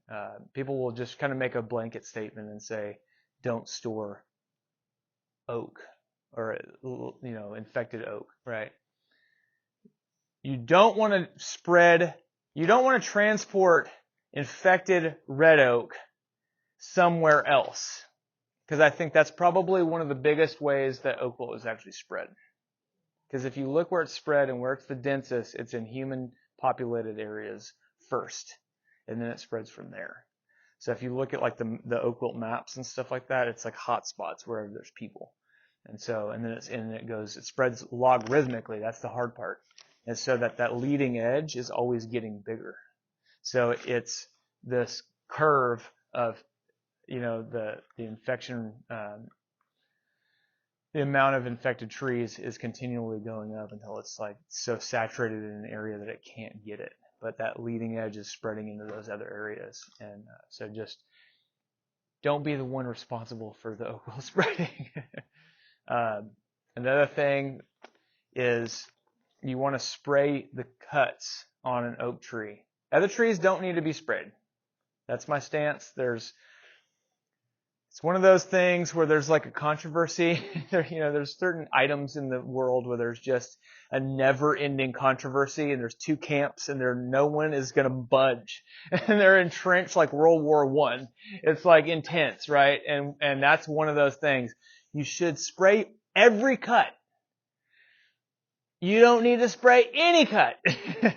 People will just kind of make a blanket statement and say, don't store oak or, infected oak, right? You don't want to transport infected red oak somewhere else. Because I think that's probably one of the biggest ways that oak wilt is actually spread. Because if you look where it's spread and where it's the densest, it's in human populated areas first, and then it spreads from there. So if you look at like the oak wilt maps and stuff like that, it's like hot spots wherever there's people. And then it spreads logarithmically. That's the hard part. And so that leading edge is always getting bigger. So it's this curve of the infection, the amount of infected trees is continually going up until it's like so saturated in an area that it can't get it. But that leading edge is spreading into those other areas. And so just don't be the one responsible for the oak wilt spreading. Another thing is you want to spray the cuts on an oak tree. Other trees don't need to be sprayed. That's my stance. It's one of those things where there's like a controversy. There's certain items in the world where there's just a never-ending controversy, and there's two camps, and no one is going to budge, and they're entrenched like World War I. It's like intense, right? And that's one of those things. You should spray every cut. You don't need to spray any cut,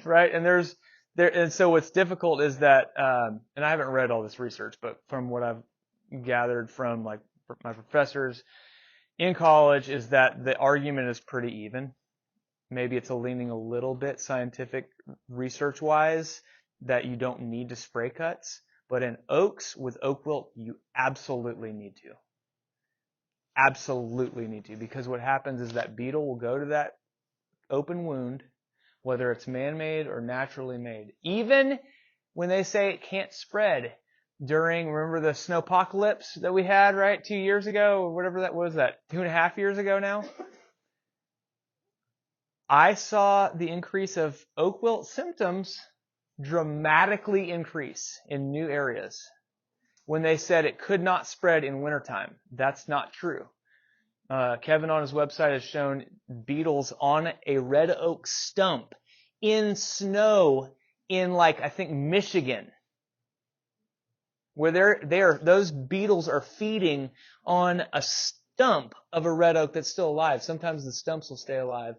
right? And so what's difficult is that, and I haven't read all this research, but from what I've gathered from like my professors in college is that the argument is pretty even. Maybe it's leaning a little bit scientific research wise that you don't need to spray cuts, but in oaks with oak wilt, you absolutely need to. Absolutely need to, because what happens is that beetle will go to that open wound, whether it's man-made or naturally made. Even when they say it can't spread, remember the snowpocalypse that we had, right, 2 years ago, or whatever that was, 2.5 years ago now? I saw the increase of oak wilt symptoms dramatically increase in new areas when they said it could not spread in wintertime. That's not true. Kevin on his website has shown beetles on a red oak stump in snow in I think Michigan. where those beetles are feeding on a stump of a red oak that's still alive. Sometimes the stumps will stay alive.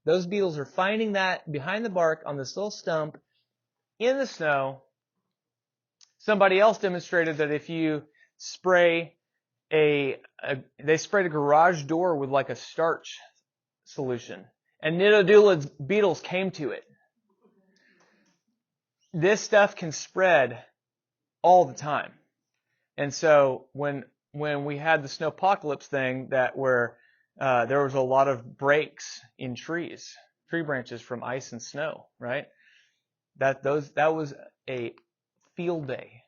Those beetles are finding that behind the bark on this little stump in the snow. Somebody else demonstrated that if you spray they sprayed a garage door with like a starch solution, and Nithodulids beetles came to it. This stuff can spread all the time. And so when we had the snowpocalypse thing where there was a lot of breaks in tree branches from ice and snow, right? That was a field day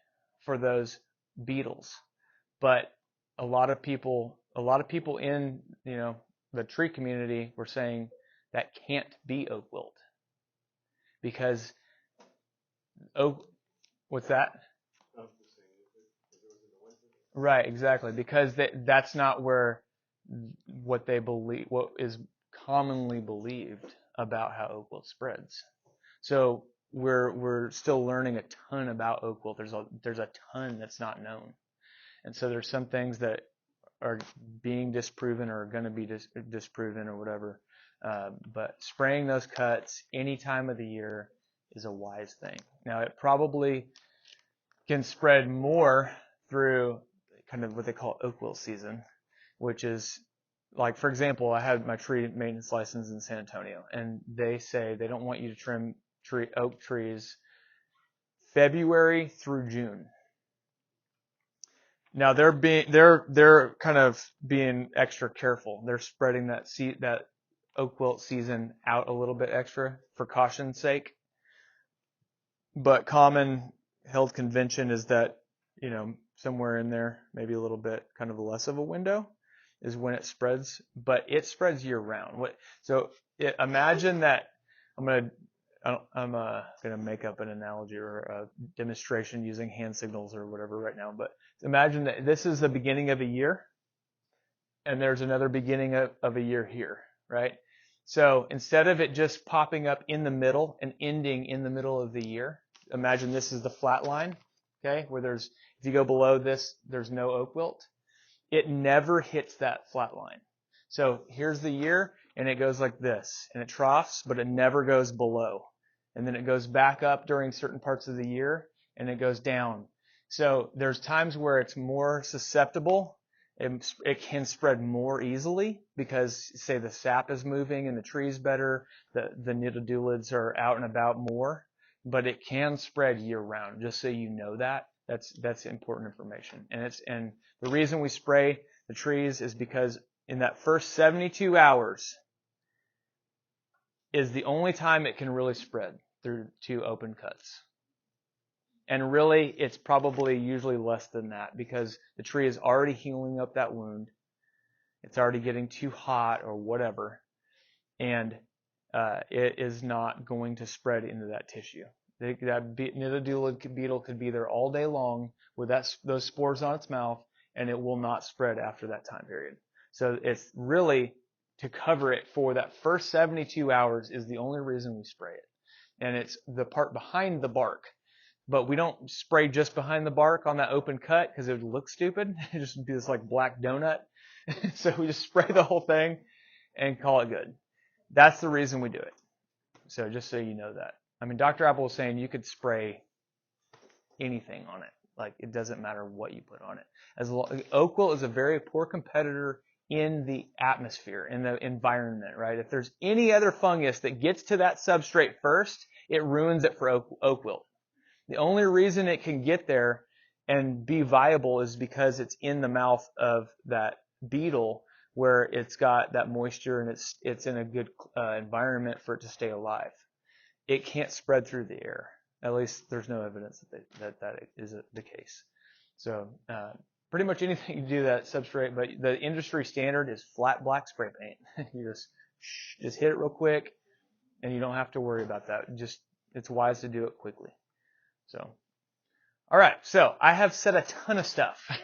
for those beetles. But a lot of people in, the tree community were saying that can't be oak wilt because what's that? Right, exactly. Because that's not what is commonly believed about how oak wilt spreads. So we're still learning a ton about oak wilt. There's a ton that's not known. And so there's some things that are being disproven or are going to be disproven or whatever. But spraying those cuts any time of the year is a wise thing. Now, it probably can spread more through kind of what they call oak wilt season, which is like, for example, I had my tree maintenance license in San Antonio, and they say they don't want you to trim oak trees February through June. Now they're kind of being extra careful. They're spreading that oak wilt season out a little bit extra for caution's sake. But common held convention is that, somewhere in there, maybe a little bit kind of less of a window is when it spreads, but it spreads year round. Imagine that I'm gonna make up an analogy or a demonstration using hand signals or whatever right now, but imagine that this is the beginning of a year and there's another beginning of a year here, right? So instead of it just popping up in the middle and ending in the middle of the year, imagine this is the flat line, okay, where if you go below this, there's no oak wilt. It never hits that flat line. So here's the year, and it goes like this, and it troughs, but it never goes below. And then it goes back up during certain parts of the year, and it goes down. So there's times where it's more susceptible. It can spread more easily because, say, the sap is moving and the tree's better, the Nithodulids are out and about more, but it can spread year round. Just so you know that. That's important information. And the reason we spray the trees is because in that first 72 hours is the only time it can really spread through 2 open cuts. And really, it's probably usually less than that because the tree is already healing up that wound. It's already getting too hot or whatever. And it is not going to spread into that tissue. That Nithodulid beetle could be there all day long with those spores on its mouth, and it will not spread after that time period. So it's really to cover it for that first 72 hours is the only reason we spray it. And it's the part behind the bark. But we don't spray just behind the bark on that open cut because it would look stupid. It'd just be this like black donut. So we just spray the whole thing and call it good. That's the reason we do it. So just so you know that. I mean, Dr. Apple was saying you could spray anything on it. Like, it doesn't matter what you put on it. Oak wilt is a very poor competitor in the atmosphere, in the environment, right? If there's any other fungus that gets to that substrate first, it ruins it for oak wilt. The only reason it can get there and be viable is because it's in the mouth of that beetle where it's got that moisture and it's in a good environment for it to stay alive. It can't spread through the air. At least there's no evidence that is the case. So pretty much anything you do that substrate, but the industry standard is flat black spray paint. You just hit it real quick, and you don't have to worry about that. It's wise to do it quickly. So, all right. So I have said a ton of stuff. Ready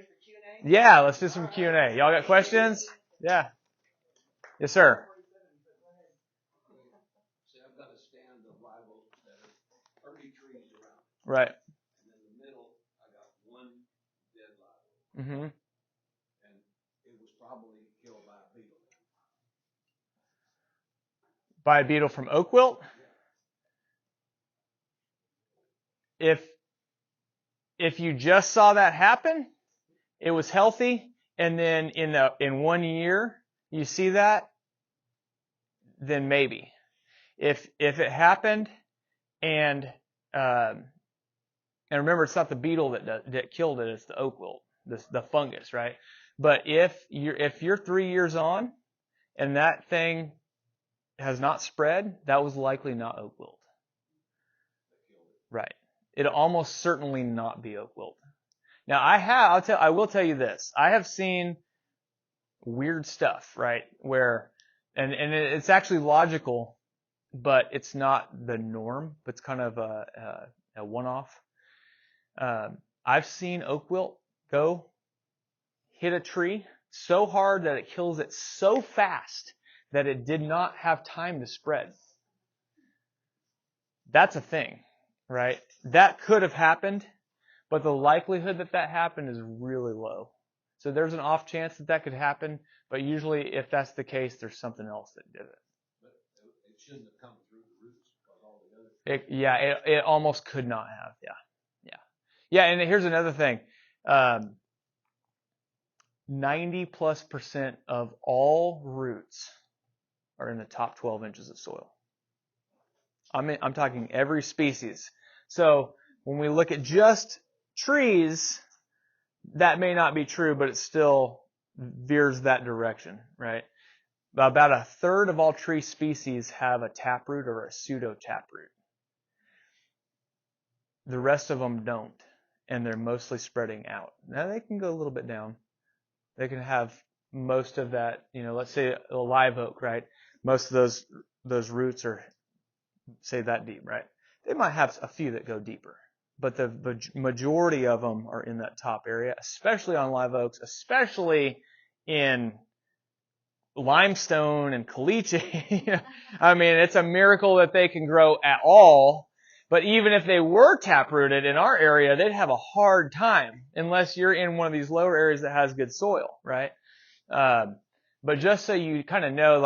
for Q&A? Yeah, let's do some Q&A. Y'all got questions? Yeah. Yes, sir. See, I've got a stand of live oaks that are 30 trees around. Right. And then the Mm-hmm. And it was probably killed by a beetle. By a beetle from oak wilt? If you just saw that happen, it was healthy, and then in 1 year you see that, then maybe. If it happened and remember, it's not the beetle that killed it, it's the oak wilt, the fungus, right? But if you're 3 years on and that thing has not spread, that was likely not oak wilt. Right. It'll almost certainly not be oak wilt. Now I will tell you this. I have seen weird stuff, right? Where, and it's actually logical, but it's not the norm. It's kind of a one-off. I've seen oak wilt go hit a tree so hard that it kills it so fast that it did not have time to spread. That's a thing, right? That could have happened, but the likelihood that happened is really low. So there's an off chance that could happen, but usually if that's the case, there's something else that did it. But it shouldn't have come through the roots because all the other trees. It almost could not have. Yeah. And here's another thing. 90+% of all roots are in the top 12 inches of soil. I'm talking every species. So when we look at just trees, that may not be true, but it still veers that direction, right? About a third of all tree species have a taproot or a pseudo taproot. The rest of them don't, and they're mostly spreading out. Now they can go a little bit down. They can have most of that, let's say a live oak, right? Most of those roots are, say, that deep, right? They might have a few that go deeper, but the majority of them are in that top area, especially on live oaks, especially in limestone and caliche. I mean, it's a miracle that they can grow at all. But even if they were taprooted in our area, they'd have a hard time unless you're in one of these lower areas that has good soil, right? But just so you kind of know,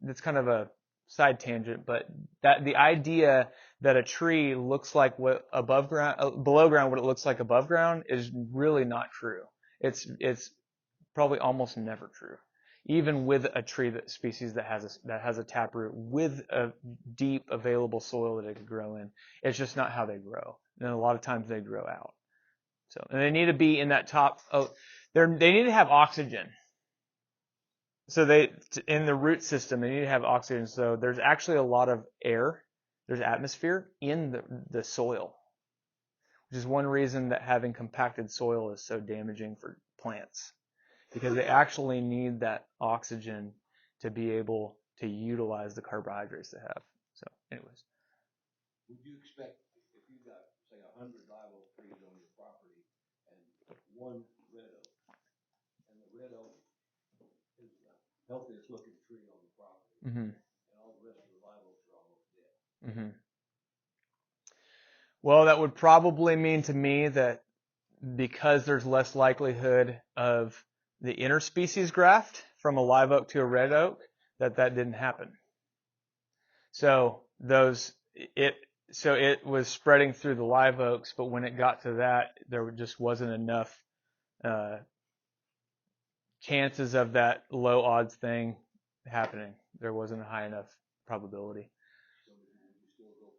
that's kind of a side tangent, but that the idea that a tree looks like below ground what it looks like above ground is really not true. It's probably almost never true. Even with a tree species that has a taproot with a deep available soil that it could grow in, it's just not how they grow. And a lot of times they grow out. So, and they need to be in that top. They need to have oxygen. So in the root system, they need to have oxygen. So there's actually a lot of air. There's atmosphere in the soil, which is one reason that having compacted soil is so damaging for plants. Because they actually need that oxygen to be able to utilize the carbohydrates they have. So, anyways. Would you expect if you got, say, 100 live oak trees on your property and one red oak, and the red oak is the healthiest looking tree on the property, and all the rest of the live oaks are almost dead? Well, that would probably mean to me that because there's less likelihood of the interspecies graft from a live oak to a red oak, that didn't happen. So it was spreading through the live oaks, but when it got to that, there just wasn't enough chances of that low odds thing happening. There wasn't a high enough probability. So would you still go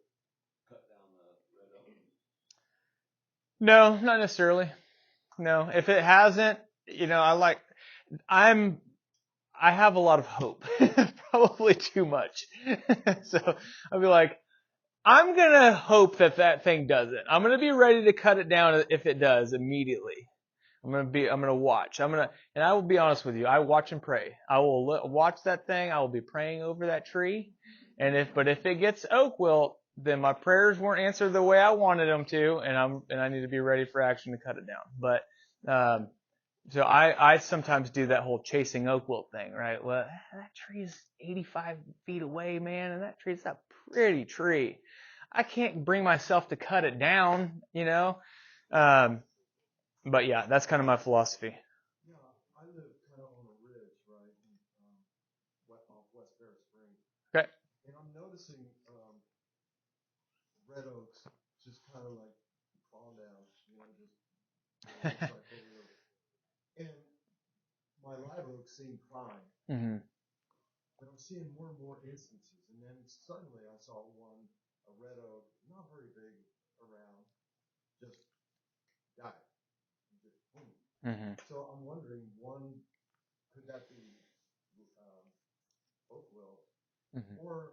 cut down the red oak? No, not necessarily. No, if it hasn't, I have a lot of hope, probably too much. So I'll be like, I'm going to hope that thing does it. I'm going to be ready to cut it down if it does immediately. I'm going to watch. And I will be honest with you. I watch and pray. I will watch that thing. I will be praying over that tree. But if it gets oak wilt, then my prayers weren't answered the way I wanted them to, and I need to be ready for action to cut it down. But, so I sometimes do that whole chasing oak wilt thing, right? Well, that tree is 85 feet away, man, and that tree's a pretty tree. I can't bring myself to cut it down, But yeah, that's kind of my philosophy. Yeah, I live kind of on a ridge, right, off West Bear Spring, Okay. and I'm noticing red oaks just kind of like fall down, just right over there. And my live oaks seem fine, Mm-hmm. but I'm seeing more and more instances. And then suddenly I saw a red oak, not very big around, just died. Just boom. Mm-hmm. So I'm wondering, could that be oak wilt Mm-hmm. or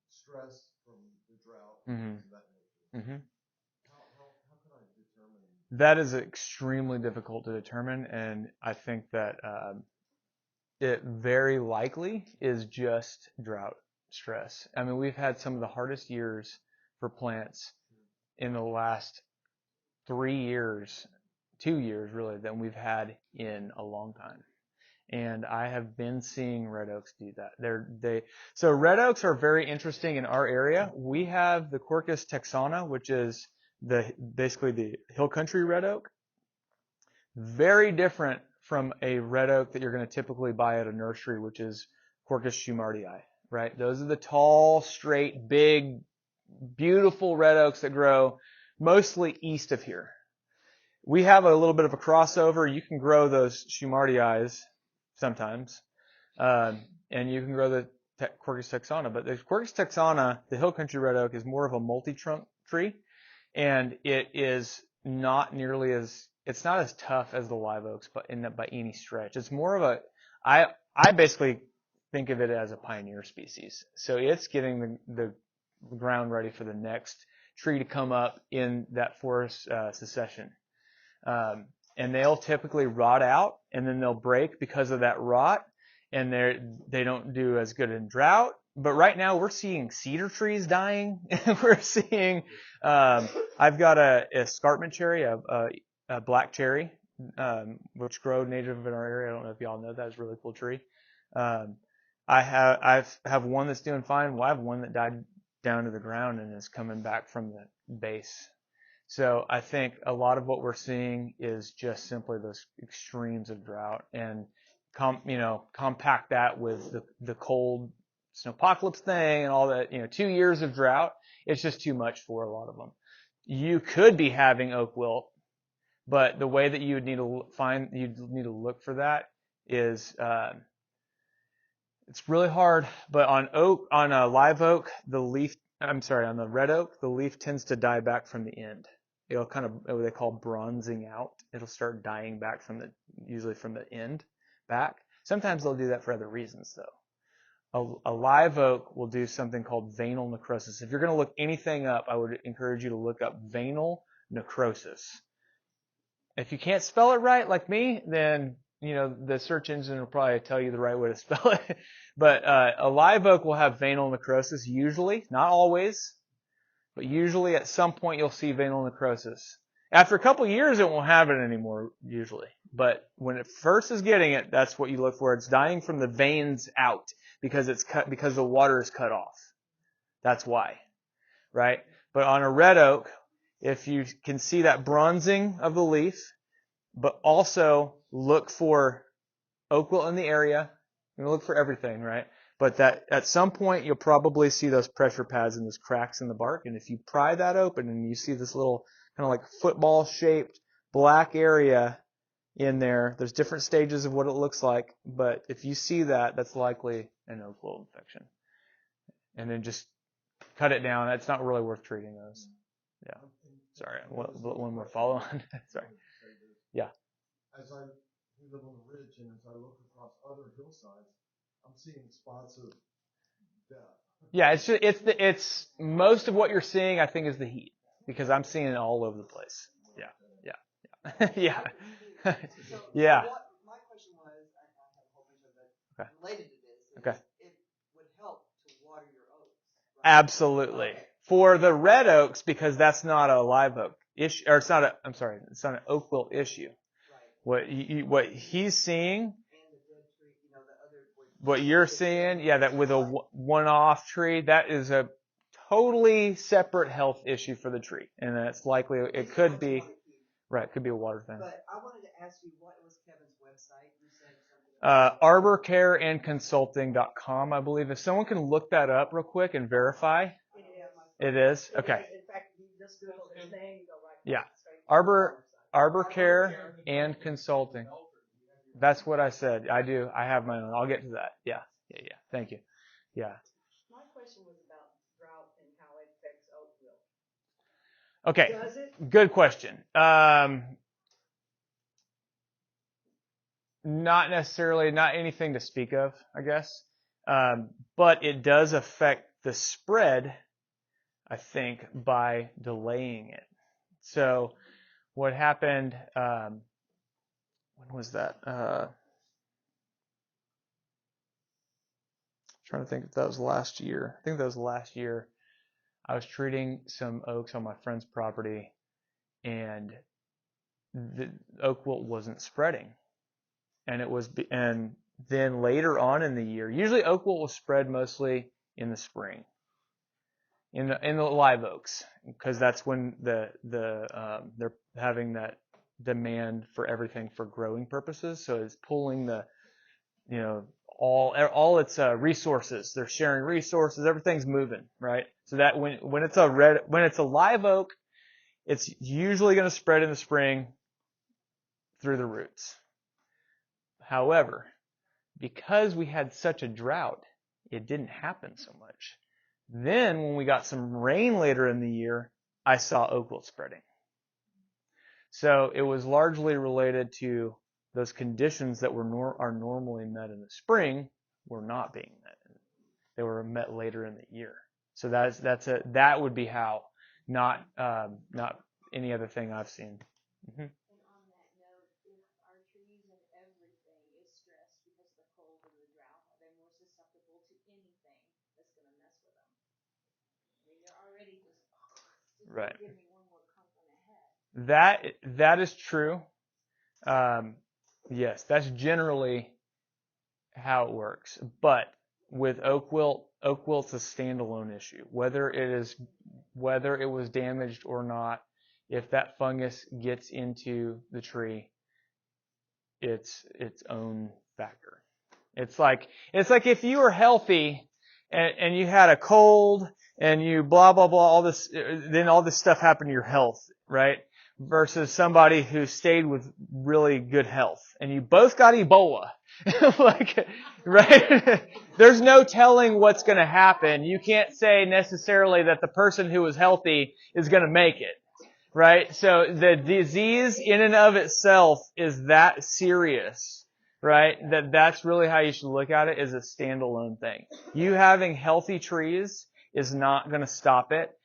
stress from the drought, Mm-hmm. things of that nature? Mm-hmm. How can I determine? That is extremely difficult to determine, and I think that it very likely is just drought stress. I mean, we've had some of the hardest years for plants in the last 3 years, 2 years really, than we've had in a long time. And I have been seeing red oaks do that. So red oaks are very interesting in our area. We have the Quercus texana, which is basically the hill country red oak. Very different from a red oak that you're going to typically buy at a nursery, which is Quercus schumardii, right? Those are the tall, straight, big, beautiful red oaks that grow mostly east of here. We have a little bit of a crossover. You can grow those schumardii sometimes, and you can grow the Quercus texana. But the Quercus texana, the hill country red oak, is more of a multi-trunk tree, and it is not nearly it's not as tough as the live oaks, but by any stretch. It's more of I basically think of it as a pioneer species. So it's getting the ground ready for the next tree to come up in that forest succession. And they'll typically rot out, and then they'll break because of that rot, and they don't do as good in drought. But right now we're seeing cedar trees dying. We're seeing I've got a escarpment cherry, a black cherry, which grow native in our area. I don't know if y'all know that. It's a really cool tree. I have one that's doing fine. Well, I have one that died down to the ground and is coming back from the base. So I think a lot of what we're seeing is just simply those extremes of drought, and compact that with the cold snowpocalypse thing and all that. 2 years of drought, it's just too much for a lot of them. You could be having oak wilt, but the way that you'd need to look for that is it's really hard. But on a live oak, on the red oak, the leaf tends to die back from the end. It'll kind of what they call bronzing out. It'll start dying back usually from the end back. Sometimes they'll do that for other reasons though. A live oak will do something called veinal necrosis. If you're going to look anything up, I would encourage you to look up veinal necrosis. If you can't spell it right like me, then the search engine will probably tell you the right way to spell it. But a live oak will have veinal necrosis usually, not always. But usually at some point you'll see veinal necrosis. After a couple years it won't have it anymore usually. But when it first is getting it, that's what you look for. It's dying from the veins out because the water is cut off. That's why. Right? But on a red oak, if you can see that bronzing of the leaf, but also look for oak wilt in the area, and look for everything, right? But that at some point you'll probably see those pressure pads and those cracks in the bark. And if you pry that open and you see this little kind of like football shaped black area in there, there's different stages of what it looks like. But if you see that, that's likely an oak wilt infection. And then just cut it down. That's not really worth treating those. Yeah. Sorry. One more follow on. Sorry. Yeah. We live on the ridge, and as I look across other hillsides, I'm seeing spots of death. Yeah, it's most of what you're seeing, I think, is the heat, because I'm seeing it all over the place. Yeah. Yeah. Yeah. My question was, I have a whole bunch of it Okay. related to this. Okay. It would help to water your oaks. Right? Absolutely. Okay. For the red oaks, because that's not a live oak issue, or it's not an oak wilt issue. Right. What he's seeing, And the dead tree, the other. what you're seeing, yeah, that with a one-off tree, that is a totally separate health issue for the tree, and that's likely it could be. Right. It could be a water thing. But I wanted to ask you, what was Kevin's website? You said something. Arborcareandconsulting.com, I believe. If someone can look that up real quick and verify. It is? Okay. In fact, you just Google his name, go right. Yeah. straight to the Arbor website. Care and Consulting. That's what I said. I do. I have my own. I'll get to that. Yeah. Thank you. Yeah. My question was about drought and how it affects oak wilt. Okay. Does it? Good question. Not necessarily, not anything to speak of, I guess. But it does affect the spread, I think, by delaying it. So what happened, when was that? Trying to think if that was last year. I think that was last year. I was treating some oaks on my friend's property, and the oak wilt wasn't spreading. And then later on in the year, usually oak wilt will spread mostly in the spring, in the live oaks, because that's when they're having that demand for everything for growing purposes. So it's pulling all its resources. They're sharing resources. Everything's moving, right? So that when it's a live oak, it's usually going to spread in the spring through the roots. However, because we had such a drought, it didn't happen so much. Then when we got some rain later in the year, I saw oak wilt spreading. So it was largely related to those conditions that are normally met in the spring were not being met. They were met later in the year. So that would be how, not any other thing I've seen. Mm-hmm. And on that note, if our trees and everything is stressed because of the cold or the drought, are they more susceptible to anything that's going to mess with them? I mean, they're already just Right. give me one more clunk on the head. That is true. Yes, that's generally how it works. But with oak wilt's a standalone issue. Whether it was damaged or not, if that fungus gets into the tree, it's its own factor. It's like if you were healthy and you had a cold and you blah blah blah then all this stuff happened to your health, right? Versus somebody who stayed with really good health and you both got Ebola. Right? There's no telling what's going to happen. You can't say necessarily that the person who was healthy is going to make it. Right? So the disease in and of itself is that serious, right? That's really how you should look at it, is a standalone thing. You having healthy trees is not going to stop it.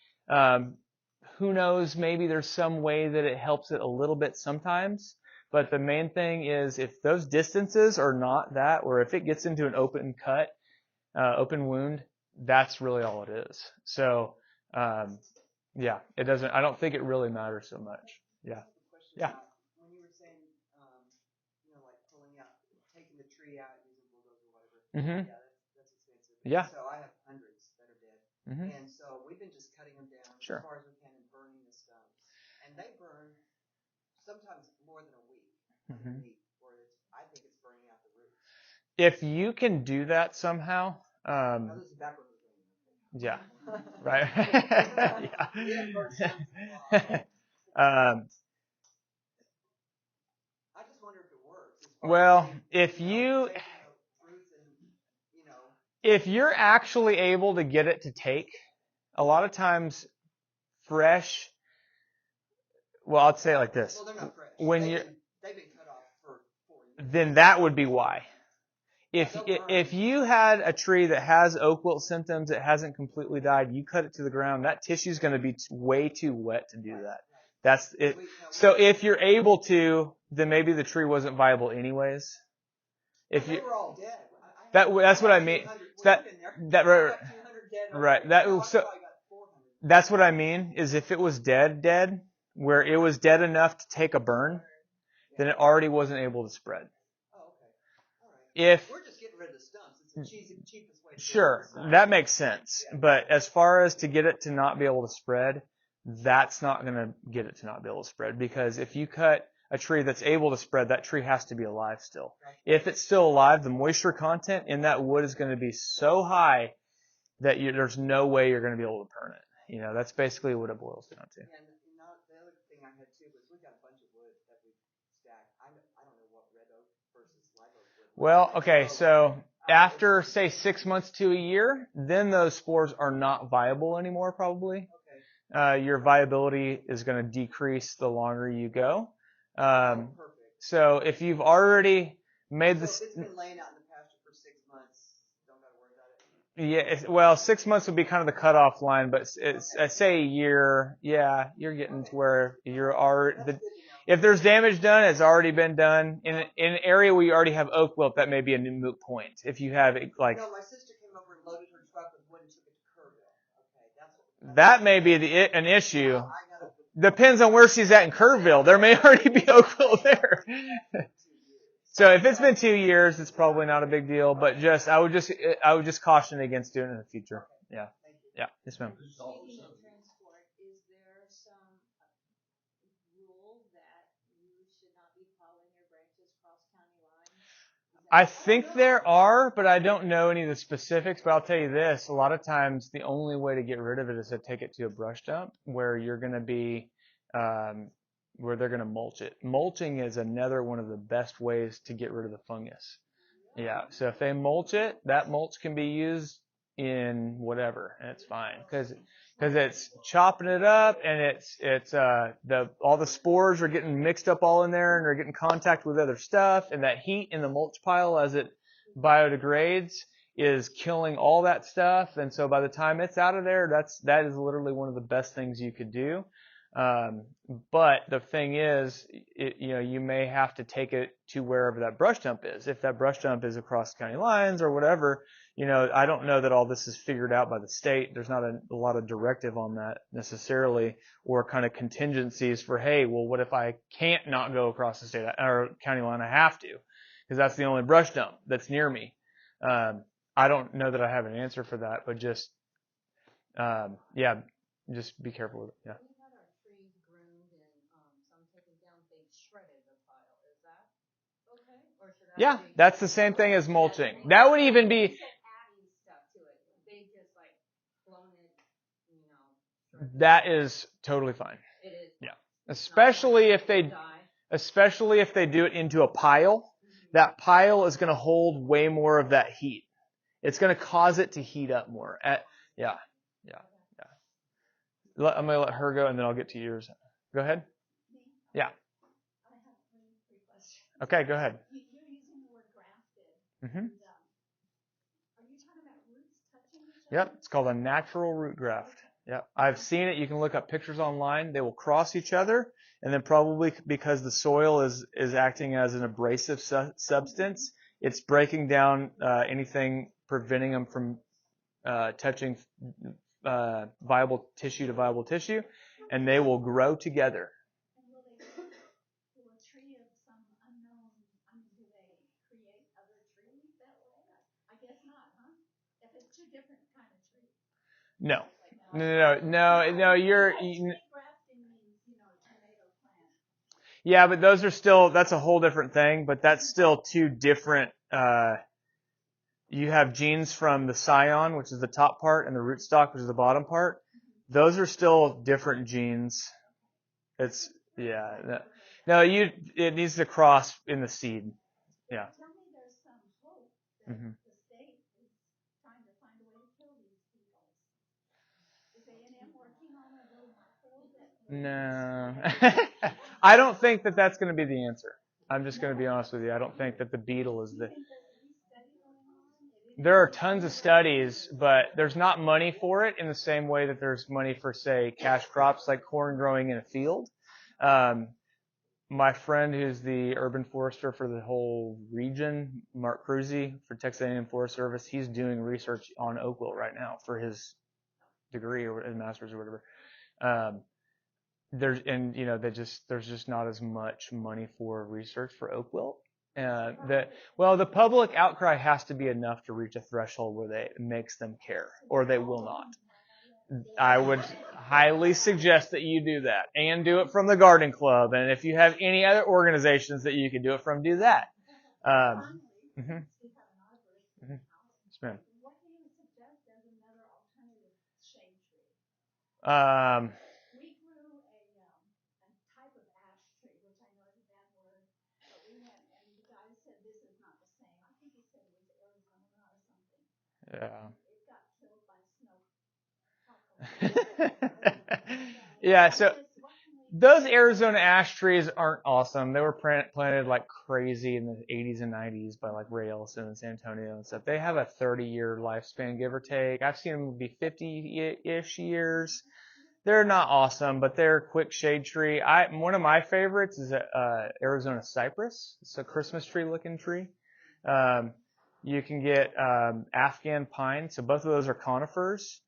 Who knows, maybe there's some way that it helps it a little bit sometimes. But the main thing is if those distances are not that, or if it gets into an open wound, that's really all it is. So, yeah, it doesn't. I don't think it really matters so much. Yeah. Yeah. When you were saying, like pulling out, taking the tree out, using bulldozer or whatever. Mm-hmm. Yeah, that's expensive. Yeah. So I have hundreds that are dead, and so we've been just cutting them down Sure. as far as we can and burning the stumps. And they burn sometimes more than a week underneath, where I think it's burning out the roots. If you can do that somehow, Now this is back when it was raining. yeah. Right. Yeah. I just wonder if it works. Well, if you're actually able to get it to take, a lot of times fresh, well, I'll say it like this. Well, they're not fresh. When they've been cut off for 4 years. Then that would be why. If you had a tree that has oak wilt symptoms, it hasn't completely died, you cut it to the ground, that tissue is going to be way too wet to do that. That's it. So if you're able to, then maybe the tree wasn't viable anyways. If you, they were all dead. that's what I mean. That's what I mean, is if it was dead, where it was dead enough to take a burn, then it already wasn't able to spread. If we're just getting rid of the stumps, it's the cheapest way to sure, that makes sense. But as far as to get it to not be able to spread, that's not going to get it to not be able to spread, because if you cut a tree that's able to spread, that tree has to be alive still. If it's still alive, the moisture content in that wood is going to be so high that there's no way you're going to be able to burn it. You know, that's basically what it boils down to. And the other thing I had too was we've got a bunch of wood that we stacked. I don't know what red oak versus live oak would. Well, okay, so after say 6 months to a year, then those spores are not viable anymore probably. Okay. Your viability is going to decrease the longer you go. Perfect. So if you've already made So this, if it's been laying out in the pasture for 6 months, don't gotta worry about it. yeah, well, 6 months would be kind of the cutoff line, but it's say a year. Yeah, you're getting to where you're already. That's good to know. If there's damage done, it's already been done. In an area where you already have oak wilt, that may be a moot point. If you have like. No, my sister came over and loaded her truck with wood and took it to Kerrville. Okay, that's That may be an issue. I gotta. Depends on where she's at in Kerrville. There may already be oak wilt there. So if it's been 2 years, it's probably not a big deal. But I would just caution against doing it in the future. Yeah. Yeah. Yes, ma'am. Speaking of transport, is there some rule that you should not be hauling your branches cross county lines? I think there are, but I don't know any of the specifics. But I'll tell you this: a lot of times, the only way to get rid of it is to take it to a brush dump, where you're going to be, where they're going to mulch it. Mulching is another one of the best ways to get rid of the fungus. Yeah. So if they mulch it, that mulch can be used in whatever, and it's fine because it's chopping it up, and all the spores are getting mixed up all in there, and they're getting contact with other stuff, and that heat in the mulch pile as it biodegrades is killing all that stuff, and so by the time it's out of there, that is literally one of the best things you could do. But the thing is, you may have to take it to wherever that brush dump is. If that brush dump is across county lines or whatever, I don't know that all this is figured out by the state. There's not a lot of directive on that necessarily, or kind of contingencies for, hey, well, what if I can't not go across the state or county line? I have to, because that's the only brush dump that's near me. I don't know that I have an answer for that, but just be careful with it. Yeah. Yeah, that's the same thing as mulching. That would even be. That is totally fine. Yeah, especially if they do it into a pile. That pile is going to hold way more of that heat. It's going to cause it to heat up more. Yeah. I'm going to let her go, and then I'll get to yours. Go ahead. Yeah. Okay, go ahead. You're using the word grafted. Mm-hmm. Are you talking about roots touching each other? Yep, it's called a natural root graft. Yep, I've seen it. You can look up pictures online. They will cross each other, and then probably because the soil is acting as an abrasive substance, it's breaking down anything preventing them from touching viable tissue to viable tissue, and they will grow together. And will a tree of some unknown, do they create other trees that way? I guess not, huh? If it's two different kind of trees. No. Tree grafting means, tomato plant. Yeah, but that's a whole different thing, but that's still two different, you have genes from the scion, which is the top part, and the rootstock, which is the bottom part. Those are still different genes. It needs to cross in the seed. Yeah. Tell me there's some hope that the state is trying to find a way to kill these people. Is A&M working on a little molecule No. I don't think that that's going to be the answer. I'm just going to be honest with you. I don't think that the beetle is the... There are tons of studies, but there's not money for it in the same way that there's money for, say, cash crops like corn growing in a field. My friend who's the urban forester for the whole region, Mark Cruzy for Texas A&M Forest Service, he's doing research on oak wilt right now for his degree or his master's or whatever. There's just not as much money for research for oak wilt. The public outcry has to be enough to reach a threshold where it makes them care, or they will not. highly suggest that you do that and do it from the garden club. And if you have any other organizations that you can do it from, do that. Mhm. Mhm. Yes, ma'am. What do you suggest as another alternative shade tree? We grew a type of ash tree, which I know is a bad word, but we went and the guy said this is not the same. I think he said it was Arizona or something. Yeah. It got killed by snow. Yeah, so those Arizona ash trees aren't awesome. They were planted like crazy in the 80s and 90s by like Ray Ellison in San Antonio and stuff. They have a 30-year lifespan, give or take. I've seen them be 50-ish years. They're not awesome, but they're a quick shade tree. One of my favorites is Arizona cypress. It's a Christmas tree looking tree. You can get Afghan pine. So both of those are conifers.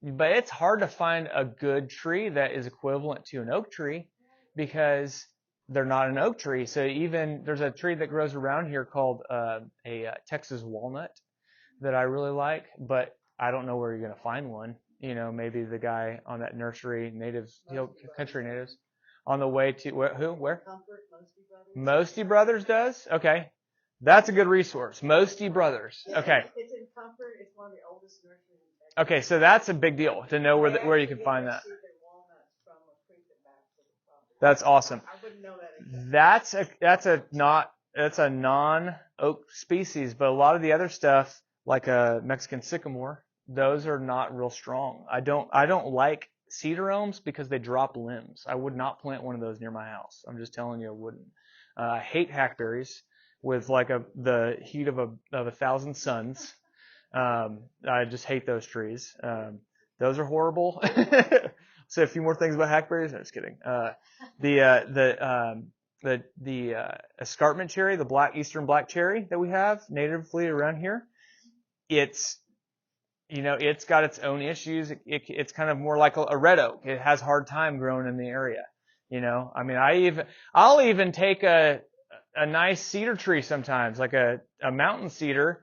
But it's hard to find a good tree that is equivalent to an oak tree because they're not an oak tree. So even there's a tree that grows around here called a Texas walnut that I really like, but I don't know where you're going to find one. Maybe the guy on that nursery, country natives, on the way to where? Comfort, Mosty Brothers. Mosty Brothers does? Okay. That's a good resource. Mosty Brothers. Yeah, Okay. It's in Comfort. It's one of the oldest nurseries in Texas. Okay, so that's a big deal to know where you can find that. That's awesome. I wouldn't know that exactly. That's a non-oak species, but a lot of the other stuff, like a Mexican sycamore, those are not real strong. I don't like cedar elms because they drop limbs. I would not plant one of those near my house. I'm just telling you, I wouldn't. I hate hackberries with like the heat of 1,000 suns. I just hate those trees. Those are horrible. Say a few more things about hackberries. No, just kidding. The escarpment cherry, the eastern black cherry that we have natively around here, it's got its own issues. It's kind of more like a red oak. It has hard time growing in the area. I mean, I'll even take a nice cedar tree sometimes, like a mountain cedar,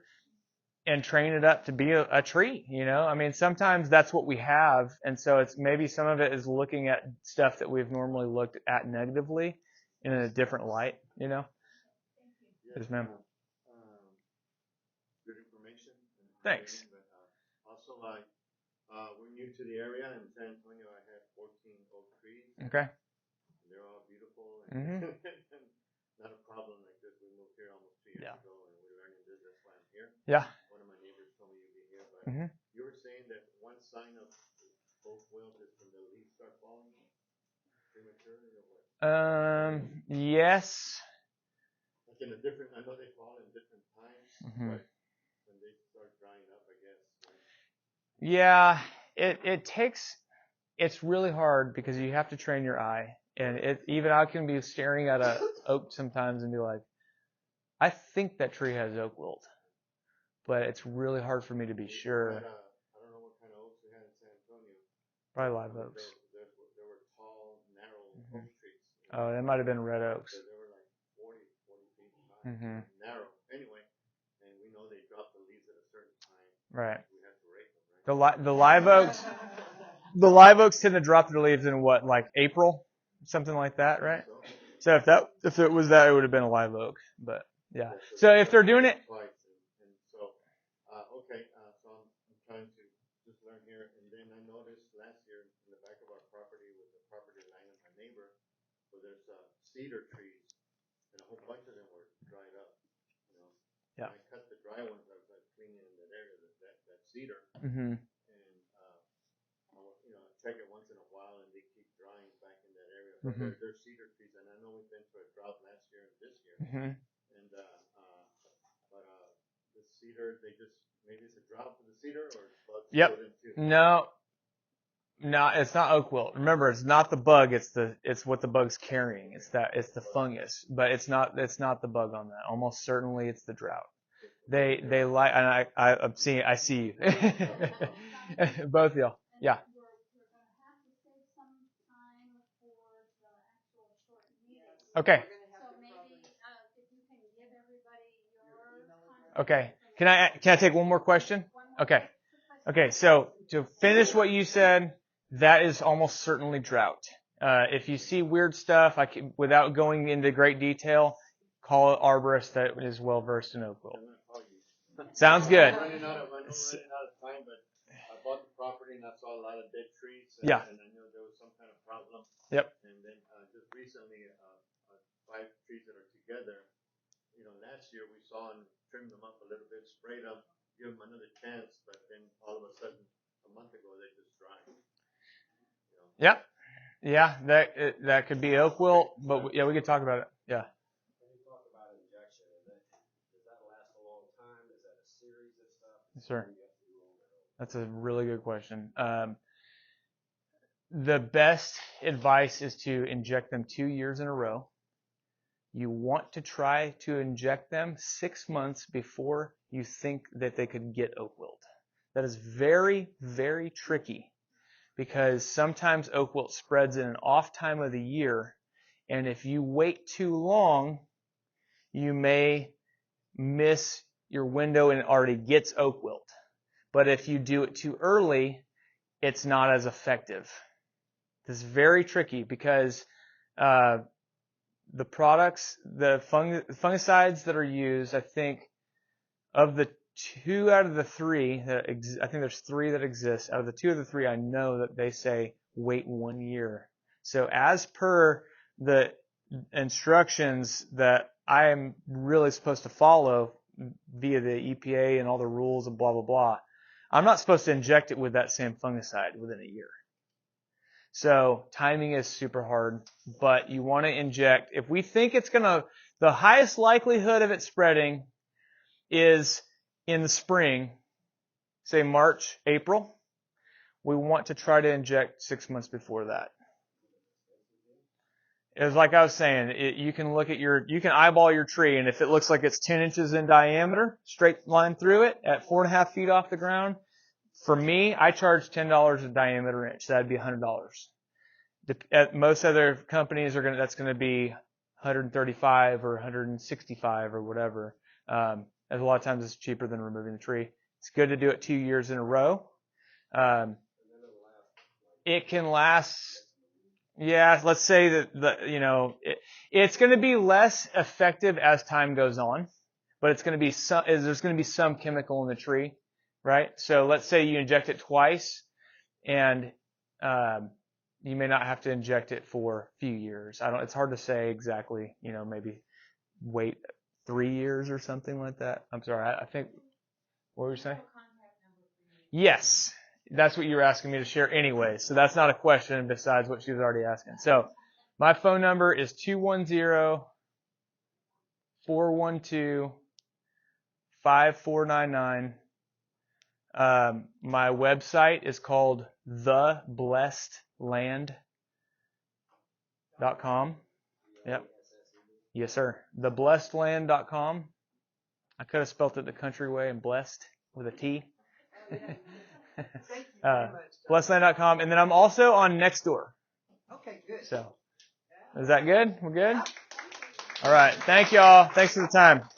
and train it up to be a tree. I mean, sometimes that's what we have, and so it's maybe some of it is looking at stuff that we've normally looked at negatively in a different light. Yes, ma'am. Good information. Thanks. But also, we're new to the area in San Antonio. I have 14 oak trees. Okay. They're all beautiful. And Mm-hmm. not a problem like this. We moved here almost 2 years ago, and we're learning this. That's why I'm here. Yeah. One of my neighbors told me you'd be here, but you were saying that one sign of oak wilt is when the leaves start falling prematurely, or what? Yes. Like in I know they fall in different times, but when they start drying up, I guess. Right? Yeah. It's really hard because you have to train your eye, and even I can be staring at a oak sometimes and be like, I think that tree has oak wilt. But it's really hard for me to be sure. I don't know what kind of oaks we had in San Antonio. Probably live oaks. There were tall, narrow oak trees. Oh, that might have been red oaks. They were like 40 feet high. Narrow. Anyway, and we know they drop the leaves at a certain time. Right. We have to rake them, right? The live oaks tend to drop their leaves in what, like April? Something like that, right? So if it was that, it would have been a live oak. But yeah. So if they're doing it. So I'm trying to just learn here, and then I noticed last year in the back of our property with the property line of my neighbor, where there's cedar trees, and a whole bunch of them were dried up. Yeah. And I cut the dry ones. I was like cleaning in that area, that cedar, Mm-hmm. and check it once in a while, and they keep drying back in that area. But they're cedar trees, and I know we've been through a drought last year and this year, and but the cedar, maybe it's a drought for the cedar, or bugs Yep. too. No, it's not oak wilt. Remember, it's not the bug. It's what the bug's carrying. It's the fungus, but it's not the bug on that. Almost certainly, it's the drought. They like, and I see you. Both of y'all. Yeah. We're going to have to save some time for the actual short meeting. Okay. So maybe if you can give everybody your contact. Okay. Can I take one more question? Okay. So to finish what you said, that is almost certainly drought. If you see weird stuff, without going into great detail, call an arborist that is well versed in oak wilt. Sounds good. I'm running out of time, but I bought the property and I saw a lot of dead trees. Yeah. And I knew there was some kind of problem. Yep. And then just recently, 5 trees that are together. Last year we saw and trimmed them up a little bit, sprayed them, give them another chance, but then all of a sudden, a month ago, they just dried. Yep. Yeah, that could be oak wilt, but yeah, we could talk about it. Yeah. When you talk about injection, does that last a long time? Is that a series of stuff? Yes, sir. Or you have to do all that? That's a really good question. The best advice is to inject them 2 years in a row. You want to try to inject them 6 months before you think that they could get oak wilt. That is very, very tricky because sometimes oak wilt spreads in an off time of the year, and if you wait too long, you may miss your window and it already gets oak wilt. But if you do it too early, it's not as effective. This is very tricky because the products, the fungicides that are used, I think, of the 2 out of the 3, I think there's 3 that exist. Out of the 2 of the 3, I know that they say wait 1 year. So as per the instructions that I am really supposed to follow via the EPA and all the rules and blah, blah, blah, I'm not supposed to inject it with that same fungicide within a year. So timing is super hard, but you want to inject. If we think it's the highest likelihood of it spreading is in the spring, say March, April, we want to try to inject 6 months before that. It's like I was saying, you can eyeball your tree, and if it looks like it's 10 inches in diameter, straight line through it at 4.5 feet off the ground, for me, I charge $10 a diameter inch. So that'd be $100. At most other companies that's going to be $135 or $165 or whatever. As a lot of times it's cheaper than removing the tree. It's good to do it 2 years in a row. It can last, yeah, let's say that it's going to be less effective as time goes on, but there's going to be some chemical in the tree, right? So let's say you inject it twice and, you may not have to inject it for a few years. It's hard to say exactly, maybe wait 3 years or something like that. I'm sorry. I think, what were you saying? Yes. That's what you were asking me to share anyway. So that's not a question besides what she was already asking. So my phone number is 210-412-5499. My website is called theblessedland.com. Yep. Yes, sir. Theblessedland.com. I could have spelt it the country way and blessed with a T. Blessedland.com. And then I'm also on Nextdoor. Okay, good. So, is that good? We're good? All right. Thank y'all. Thanks for the time.